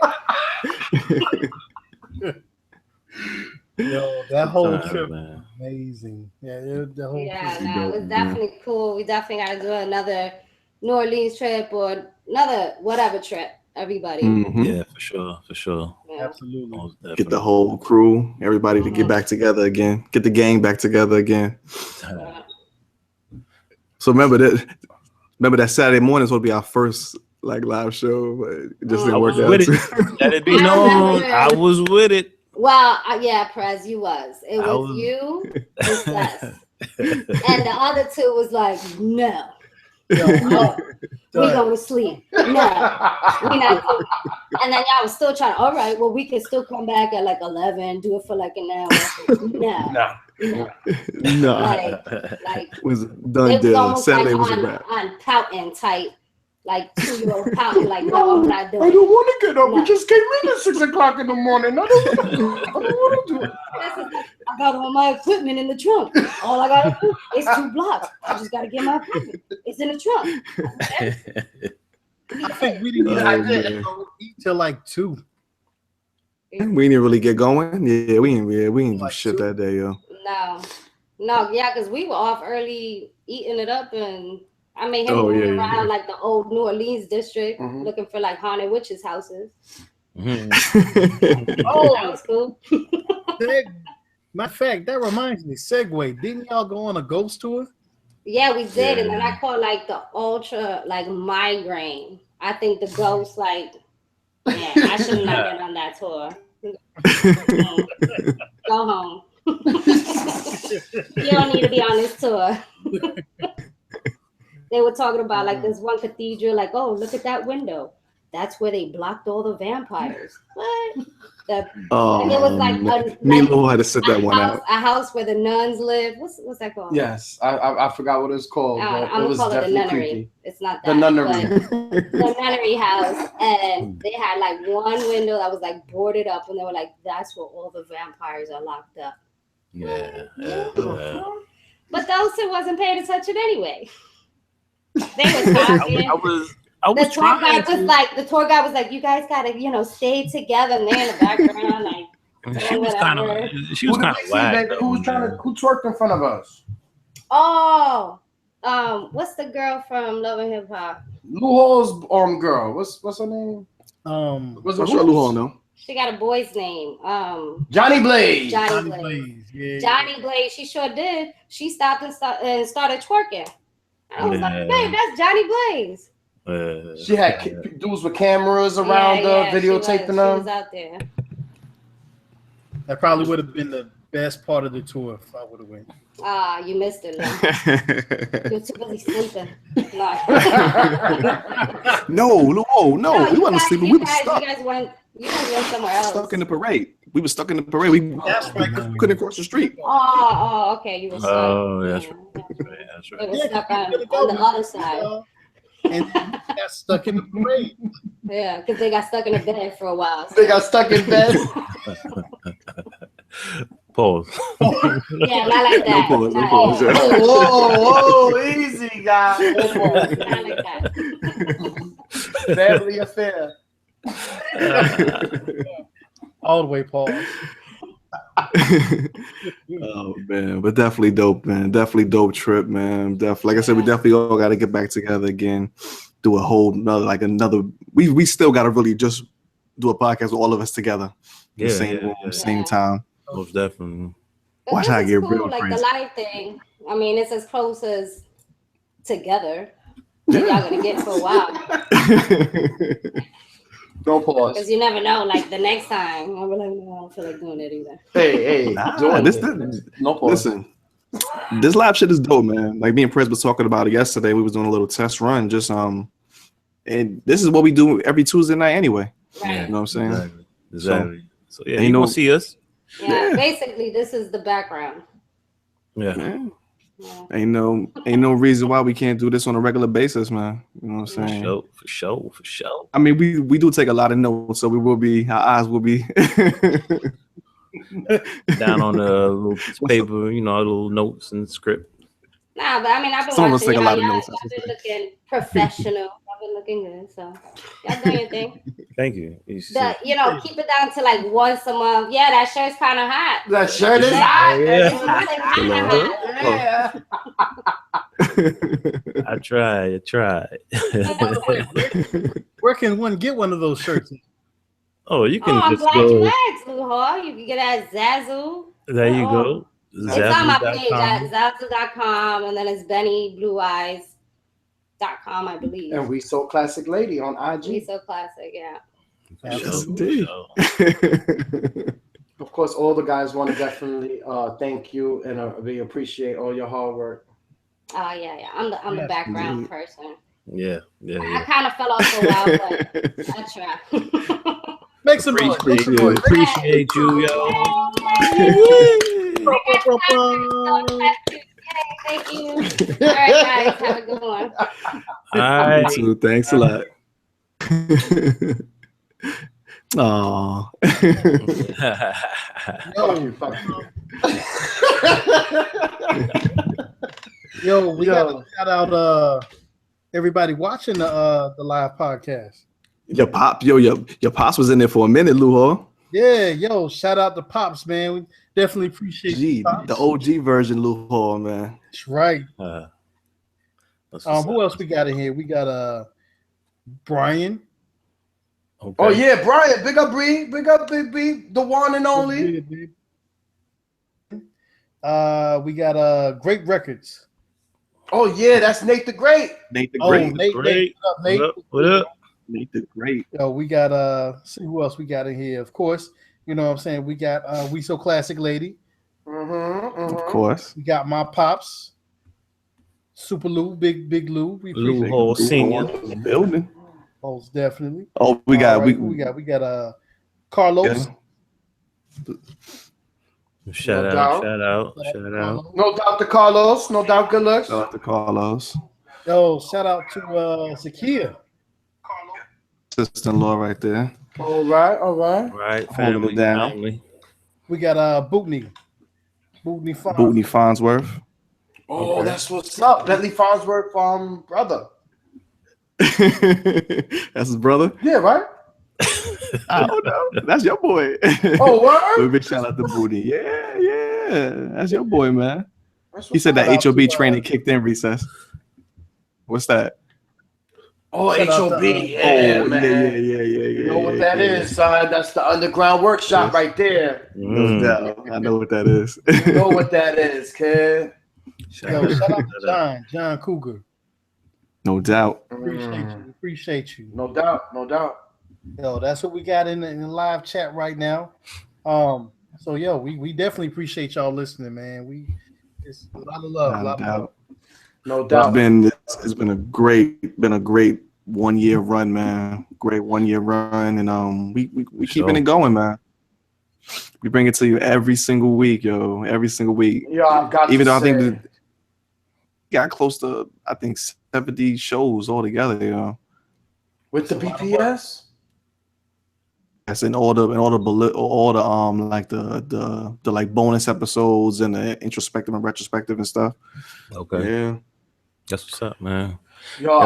Yo, that whole trip was amazing. It was definitely cool. We definitely got to do another New Orleans trip or another whatever trip. Everybody. Yeah, for sure. Yeah. Absolutely. Get the whole crew, everybody to get back together again. Get the gang back together again. So remember that Saturday morning is going to be our first like live show, but it just didn't work out. Let it be known, I was with it. Well, yeah, Prez, you was. It was you and Seth. And the other two was like, no. No. We going to sleep. No. We not. And then y'all was still trying, all right, well, we can still come back at like 11, do it for like an hour. No. Like it was done deal. Saturday was a wrap. On pouting type. Like 2-year-old pouting, like, no, I'm not doing it. I don't want to get up. We just came in at 6 o'clock in the morning. I don't want to do it. I got all my equipment in the trunk. All I got to do is 2 blocks. I just got to get my equipment. It's in the trunk. Okay? I think we didn't even eat till like 2. We didn't really get going. Yeah, we didn't do shit that day, yo. No, yeah, because we were off early eating it up, and I made him run around like the old New Orleans district looking for like haunted witches' houses. That was cool. Matter of fact, that reminds me, segue. Didn't y'all go on a ghost tour? Yeah, we did. And then I caught like the ultra like migraine. I think the ghost like, yeah, I should not get on that tour. Go home. You don't need to be on this tour. They were talking about like this one cathedral, like, oh, look at that window. That's where they blocked all the vampires. What? And it was like Milo had to sit that one out. A house where the nuns live. What's that called? Yes, I forgot what it's called. I'm gonna call it the nunnery. Creepy. It's not that. The nunnery. The nunnery house, and they had like one window that was like boarded up, and they were like, "That's where all the vampires are locked up." Yeah. But those two wasn't paying attention anyway. They were talking. The tour guy was like, you guys gotta, stay together, and they're in the background, like. She was kind of whack. Who twerked in front of us? Oh, what's the girl from Love and Hip Hop? Lou Hall's girl. What's her name? What's Lou Hall know? She got a boy's name. Johnny Blaze. Johnny Blaze. Yeah. Johnny Blaze. She sure did. She stopped and started twerking. I was like, babe, that's Johnny Blaze. She had dudes with cameras around her, videotaping them. She was out there. That probably would have been the best part of the tour if I would have went. You missed it. You're too busy sleeping. No, we wasn't sleeping. We were stuck. You guys went somewhere else. Stuck in the parade. We were stuck in the parade. We couldn't cross the street. Oh, okay. You were stuck. Oh, that's right. It was stuck on the other side. And got stuck in the parade. Yeah, because they got stuck in the bed for a while. So. They got stuck in bed. Pause. Yeah, not like that. No pause. Whoa, easy, guys. Not like that. Family affair. All the way, Paul. Oh man, but definitely dope, man. Definitely dope trip, man. Like I said, we definitely all got to get back together again. Do a whole another. We still got to really just do a podcast with all of us together. Same time. Most definitely. But watch how I get real like crazy. The live thing. I mean, it's as close as together. Y'all gonna get for a while. Don't pause. Because you never know. Like the next time, I'll be like, no, I don't feel like doing it either. Hey, no pause. Listen, this live shit is dope, man. Like me and Prez was talking about it yesterday. We was doing a little test run, and this is what we do every Tuesday night anyway. Right. You know what I'm saying? Exactly. So you gonna see us. Yeah, basically, this is the background. Yeah. Yeah. Ain't no reason why we can't do this on a regular basis, man. You know what I'm saying? For sure. I mean, we do take a lot of notes, so our eyes will be down on a little piece of paper, little notes and script. Nah, but I mean, I've been Some of us watching. take a lot of notes. Y'all been looking professional. Y'all been looking good, so y'all doing your thing. Thank you. Keep it down to like once a month. Yeah, that shirt's kind of hot. That shirt is hot. Yeah. I tried. Where can one get one of those shirts? Oh, you can I'm just glad go. you asked, Luhar. You can get it at Zazzle. There you go. It's on my page at Zazzle.com, and then it's BennyBlueEyes.com, I believe. And We So Classic Lady on IG. We So Classic, yeah. Yes, indeed. Of course, all the guys want to definitely thank you, and we appreciate all your hard work. Oh yeah. I'm the background person. Yeah. I kind of fell off for a while, but I try. Make some noise. Appreciate you, yo. Thank you. All right, guys, have a good one. All right. So, thanks a lot. Aw. Yo, we gotta shout out everybody watching the live podcast. Your pops was in there for a minute, Luhar. Yeah, yo, shout out to Pops, man. We definitely appreciate the OG version, Luhar, man. That's right. Who Who else we got in here? We got Brian. Okay. Oh yeah, Brian, big up Bree, big up Big B, the one and only. We got Great Records. Oh yeah, that's Nate the Great. Nate the Great. Nate. What up? Nate the Great. Yo, we got see who else we got in here. Of course, you know what I'm saying. We got We So Classic Lady. Of course. We got my pops. Super Lou, Big Lou. We appreciate Lou Senior building. Most definitely. Oh, we got Carlos. Yeah. Shout out. No doubt to Carlos. No doubt. Good looks. Shout out to Carlos. Yo, shout out to Zakia. Sister-in-law right there. All right. Right, family. We got Bootney Farnsworth. Oh, Okay. That's what's up. Bentley Farnsworth, brother. That's his brother? Yeah, right? I don't know. That's your boy. Oh, word? So big shout out to Booty. Yeah. That's your boy, man. He said that HOB training kicked in recess. What's that? Oh, HOB. Yeah, man. Yeah. You know what that is, son? That's the underground workshop right there. No doubt. I know what that is. You know what that is, kid. Shout out to John Cougar. No doubt. Appreciate you. No doubt. Yo, that's what we got in the live chat right now. So yo, we definitely appreciate y'all listening, man. It's a lot of love. No doubt. It's been a great 1 year run, man. Great 1 year run, and we keeping it going, man. We bring it to you every single week, yo. Every single week. Yeah, I've got. Even though I think we got close to 70 shows altogether, yo. With the BPS. That's in all the like the like bonus episodes and the introspective and retrospective and stuff. Okay. Yeah. That's what's up, man. Yo,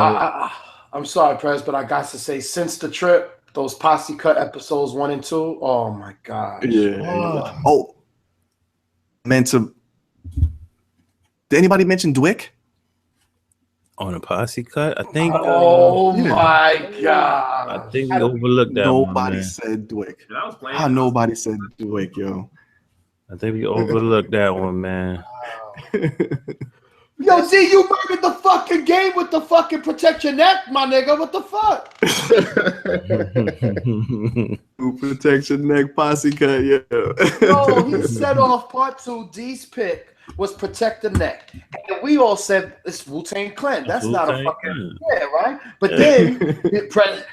I'm sorry, Prez, but I got to say, since the trip, those Posse Cut episodes 1 and 2, oh my God. Yeah. Oh, meant to. Did anybody mention Dwick? On a Posse Cut? I think. Oh my God. I think we overlooked that. Nobody said Dwick. How nobody said Dwick, yo. I think we overlooked that one, man. Yo, D, you murdered the fucking game with the fucking protect your neck, my nigga. What the fuck? Protect your neck, Posse Cut, yeah. Yo, he set off part 2, D's pick. was Protect the Neck. And we all said it's Wu-Tang Clan. That's not a fucking right? But then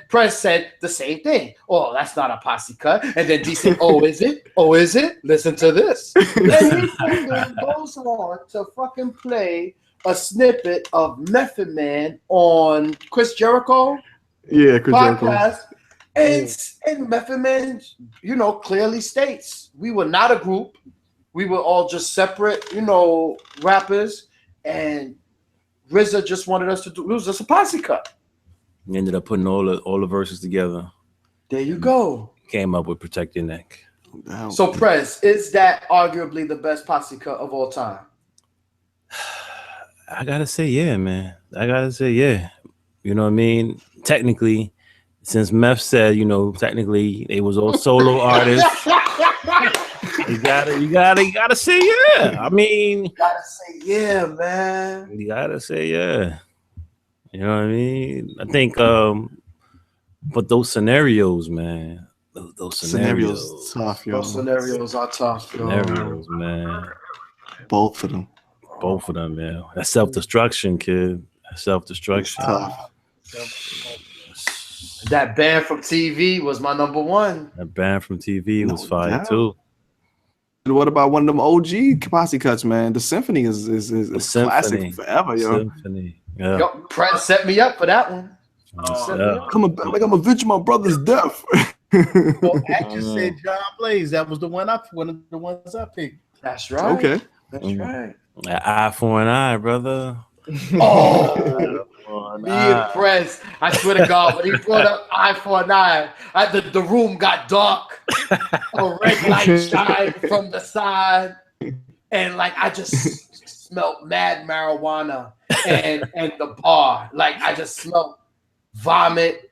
Prez said the same thing. Oh, that's not a posse cut. And then D said, oh, is it? Oh, is it? Listen to this. Then he goes on to fucking play a snippet of Method Man on Chris Jericho. Yeah, Chris podcast. Jericho. And Method Man, clearly states we were not a group. We were all just separate, rappers. And RZA just wanted us to do. It was just a posse cut. We ended up putting all the verses together. There you go. Came up with Protect Your Neck. So Prez, is that arguably the best posse cut of all time? I gotta say, yeah, man. I gotta say, yeah. You know what I mean? Technically, since Meth said, technically they was all solo artists. You gotta say, yeah. I mean, you gotta say, yeah, man. You gotta say, yeah. You know what I mean? I think, but those scenarios, man. Those scenarios tough, yo. Those scenarios are tough, yo. Scenarios, man. Both of them. Both of them, man. That's self-destruction, kid. That's self-destruction. Tough. That band from TV was my number one. That band from TV was fire too. What about one of them OG posse cuts, man? The Symphony is classic forever, yo. Symphony. Yeah. Yo, Prez set me up for that one. I'm a avenge my brother's death. Well, I just said John Blaze. That was one of the ones I picked. That's right. Okay. That's right. An eye for an eye, brother. Oh, me and Prez. I swear to God, when he brought up eye for an eye, the room got dark. A red light shined from the side, and I just smelled mad marijuana and the bar. I just smelled vomit.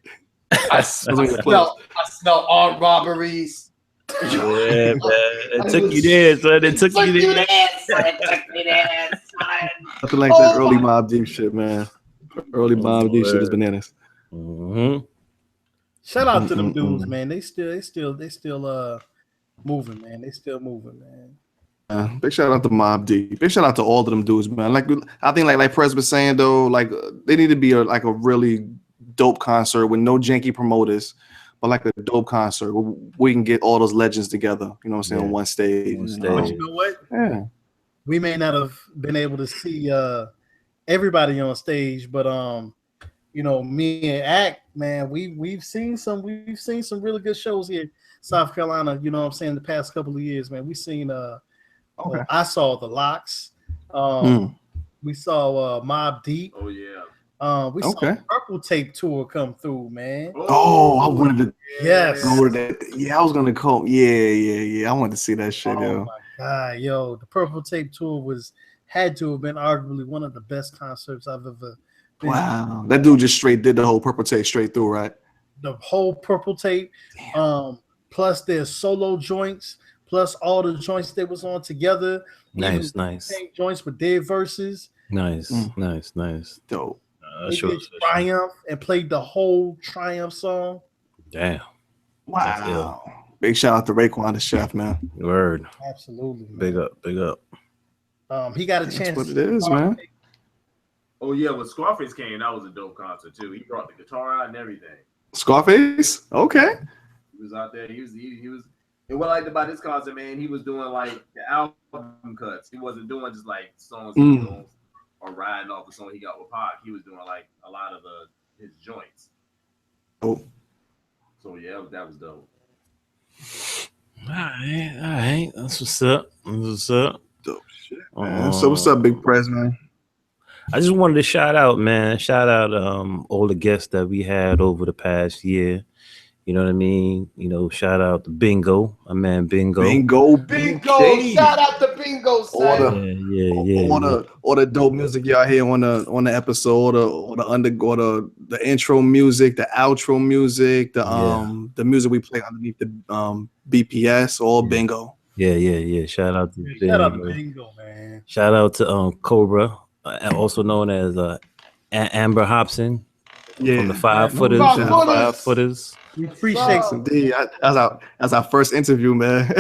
I smelled armed robberies. Yeah, man. It took you there, son. It took you there. Nothing like that early Mob Deep shit, man. Early Mob Deep shit is bananas. Mm-hmm. Shout out to them dudes, man. They still moving, man. They still moving, man. Big shout out to Mob Deep. Big shout out to all of them dudes, man. I think like Prez was saying though, they need to be a really dope concert with no janky promoters, but a dope concert where we can get all those legends together. You know what I'm saying, on one stage. But you know what? Yeah. We may not have been able to see everybody on stage, but me and Act, man, we've seen some really good shows here, South Carolina. You know what I'm saying, the past couple of years, man. We seen I saw the Locks. We saw Mob Deep. Oh yeah. We saw the Purple Tape tour come through, man. I wanted to go to that. Yeah, I was gonna call. Yeah. I wanted to see that shit, yo. My God, yo, the Purple Tape tour had to have been arguably one of the best concerts I've ever been. Wow, that dude just straight did the whole Purple Tape straight through, right? The whole Purple Tape, plus their solo joints, plus all the joints they was on together. Nice. Joints with their verses. Nice. Dope. They did Triumph and played the whole Triumph song. Damn. Wow. Big shout out to Raekwon the Chef, man. Word. Absolutely. Man. Big up. He got a chance. That's what it is, man. Oh yeah, when Scarface came, that was a dope concert too. He brought the guitar out and everything. Scarface? Okay. He was out there. He was. And what I liked about this concert, man, he was doing the album cuts. He wasn't doing just songs or riding off the song he got with Pac. He was doing a lot of his joints. Oh. So yeah, that was dope. All right. That's what's up. Dope shit, man. So what's up, Big Prez, man? I just wanted to shout out all the guests that we had over the past year. You know what I mean? Shout out to Bingo, my man Bingo. Bingo. Shout out to Bingo, son. All the dope music y'all hear on the episode, or the intro music, the outro music, the music we play underneath the BPS, all Bingo. Yeah. Shout out to Bingo, man. Shout out to Cobra, also known as Amber Hobson. from the 5-footers and the 5-footers. We appreciate it. Indeed. That's our first interview, man.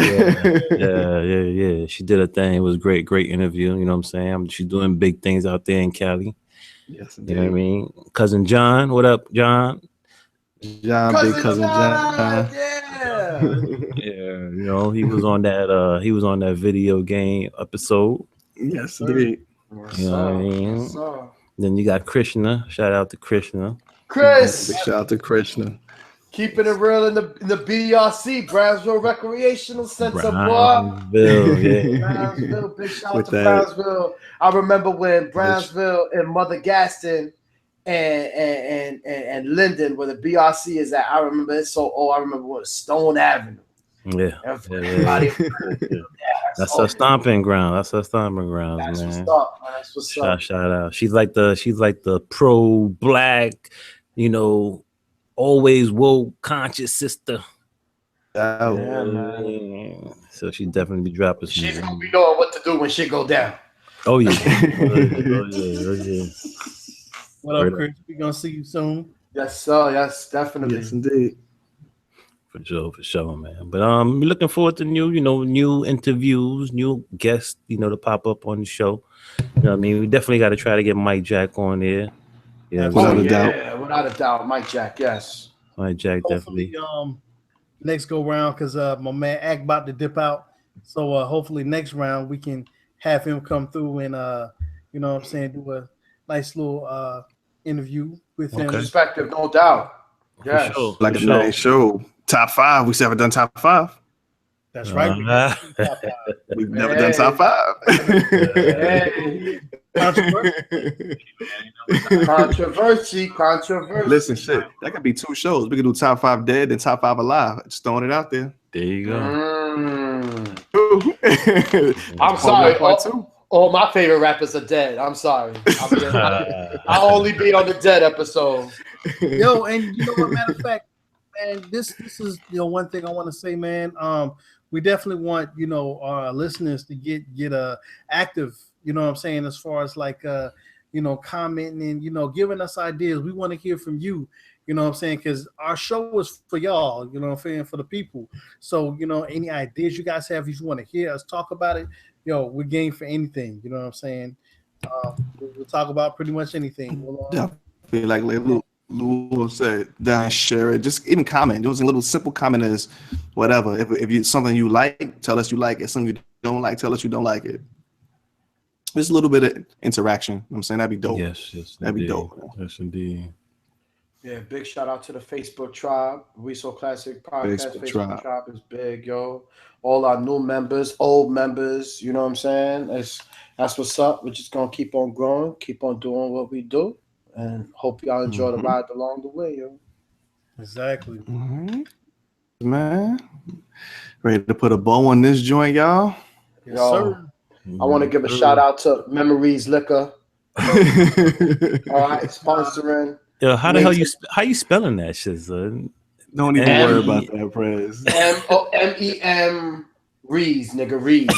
Yeah. She did a thing. It was great interview. You know what I'm saying? She's doing big things out there in Cali. Yes, indeed. You know what I mean? Cousin John, what up, John? Big cousin John. Yeah. You know, he was on that video game episode. Yes, indeed. You know what I mean? Then you got Krishna. Shout out to Krishna. Chris. Big shout out to Krishna. Keeping it real in the BRC, Brownsville Recreational Center, Brownsville, Brownsville, big shout out to Brownsville. I remember when Brownsville and Mother Gaston and Linden, where the BRC is at. I remember it so old. I remember what Stone Avenue. Yeah. That's her stomping ground. That's what's up, man. That's what's up. Shout out. She's like the pro black, you know, always woke conscious sister. Man. So she definitely be dropping. She's gonna be knowing what to do when shit go down. Oh yeah. What up, Chris? We gonna see you soon. Yes, sir. Yes, definitely. Yes, indeed. For sure, man. But we're looking forward to new interviews, new guests, to pop up on the show. You know what I mean? We definitely got to try to get Mike Jack on there. Yeah, without a doubt, Mike Jack. Yes, Mike Jack. Hopefully, definitely. Next go round, because my man Ack about to dip out. So hopefully next round we can have him come through and you know what I'm saying, do a nice little interview with him. Perspective, no doubt. Yes, sure. Like a nice show. Top 5. We still haven't done top 5. That's right. We've never done top 5. Controversy. Listen, shit. That could be 2 shows. We could do top 5 dead and top 5 alive. Just throwing it out there. There you go. I'm sorry. All my favorite rappers are dead. I'm sorry. I only be on the dead episode. Yo, and you know what? Matter of fact. And this is one thing I want to say, man. We definitely want our listeners to get active. You know what I'm saying, as far as like commenting and giving us ideas. We want to hear from you. You know what I'm saying, because our show is for y'all. You know what I'm saying, for the people. So any ideas you guys have, if you want to hear us talk about it, we're game for anything. You know what I'm saying. We'll talk about pretty much anything. Definitely like Lou said, down, share it. Just even comment. There was a little simple comment as whatever. If you something you like, tell us you like it. Something you don't like, tell us you don't like it. Just a little bit of interaction. You know what I'm saying, that'd be dope. Yes, that'd be dope. Yes, indeed. Yeah, big shout out to the Facebook tribe. We So Classic Podcast. Facebook tribe is big, yo. All our new members, old members. You know what I'm saying? That's what's up. We're just gonna keep on growing, keep on doing what we do. And hope y'all enjoy the ride along the way, yo. Exactly. Man. Ready to put a bow on this joint, y'all? Yes, sir. I want to give a shout out to Memories Liquor. All right, sponsoring. Yo, how the hell how you spelling that shit, son? Don't even worry about that, Prez. MEM Rees, nigga, Rees.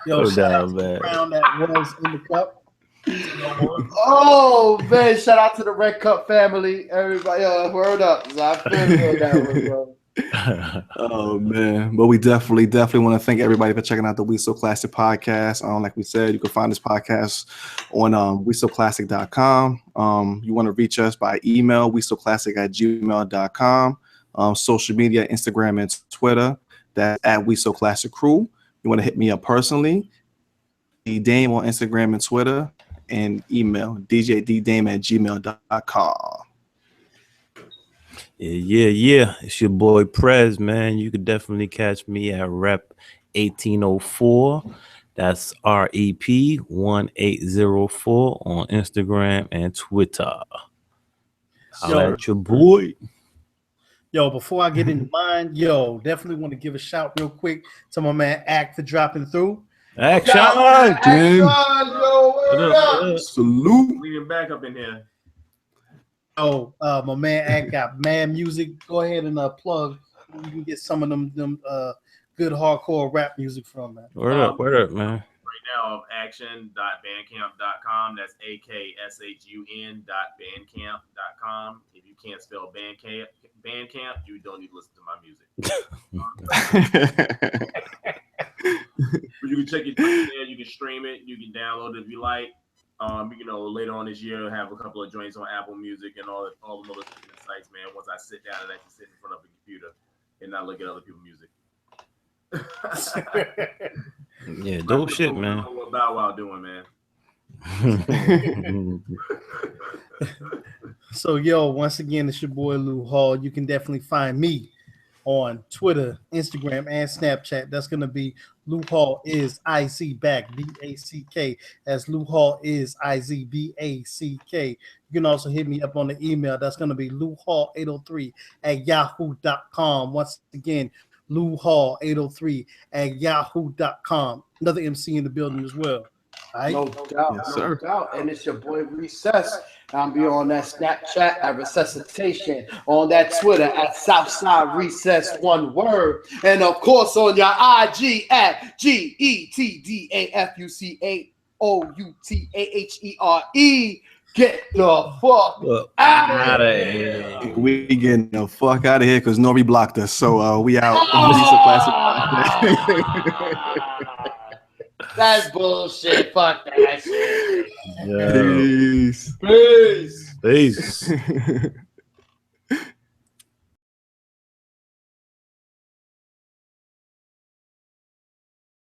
Yo, shout out to the crown that was in the cup. Oh man, shout out to the Red Cup family, everybody. Word up, I feel that one, bro. Oh man, but we definitely want to thank everybody for checking out the We So Classic podcast. Like we said, you can find this podcast on WeSoClassic.com. You want to reach us by email, WeSoClassic@gmail.com. Social media, Instagram and Twitter, that's at We So Classic Crew. You want to hit me up personally, Dee Dame on Instagram and Twitter, and email djdame@gmail.com. Yeah. It's your boy Prez, man. You could definitely catch me at Rep 1804. That's REP 1804 on Instagram and Twitter. I'll at your boy. Yo, before I get into mine, definitely want to give a shout real quick to my man Ack for dropping through. Action! Salute. Leaving back up in here. Oh, my man Ack got mad music. Go ahead and plug. You can get some of them good hardcore rap music from, man? Word up, man. Right now, action.bandcamp.com. That's AKSHUN.bandcamp.com. If you can't spell Bandcamp, you don't need to listen to my music. But you can check it there. You can stream it. You can download it if you like. Later on this year, I'll have a couple of joints on Apple Music and all the other sites, man. Once I sit down and actually sit in front of the computer and not look at other people's music. Yeah, dope shit, man. What Bow Wow doing, man? So, once again, it's your boy Lou Hall. You can definitely find me on Twitter, Instagram, and Snapchat. That's going to be Lou Hall is IZ back, BACK. That's Lou Hall is IZ BACK. You can also hit me up on the email. That's going to be louhall803@yahoo.com. Once again, louhall803@yahoo.com. Another MC in the building as well. Right? No doubt, yes, no doubt. And it's your boy Recess. I'll be on that Snapchat at Resuscitation, on that Twitter at Southside Recess, one word. And of course on your IG at GETDAFUCAOUTAHERE. Get the fuck out of here. We getting the fuck out of here because Nori blocked us. So we out. That's bullshit. Fuck that shit. Peace. Peace. Peace.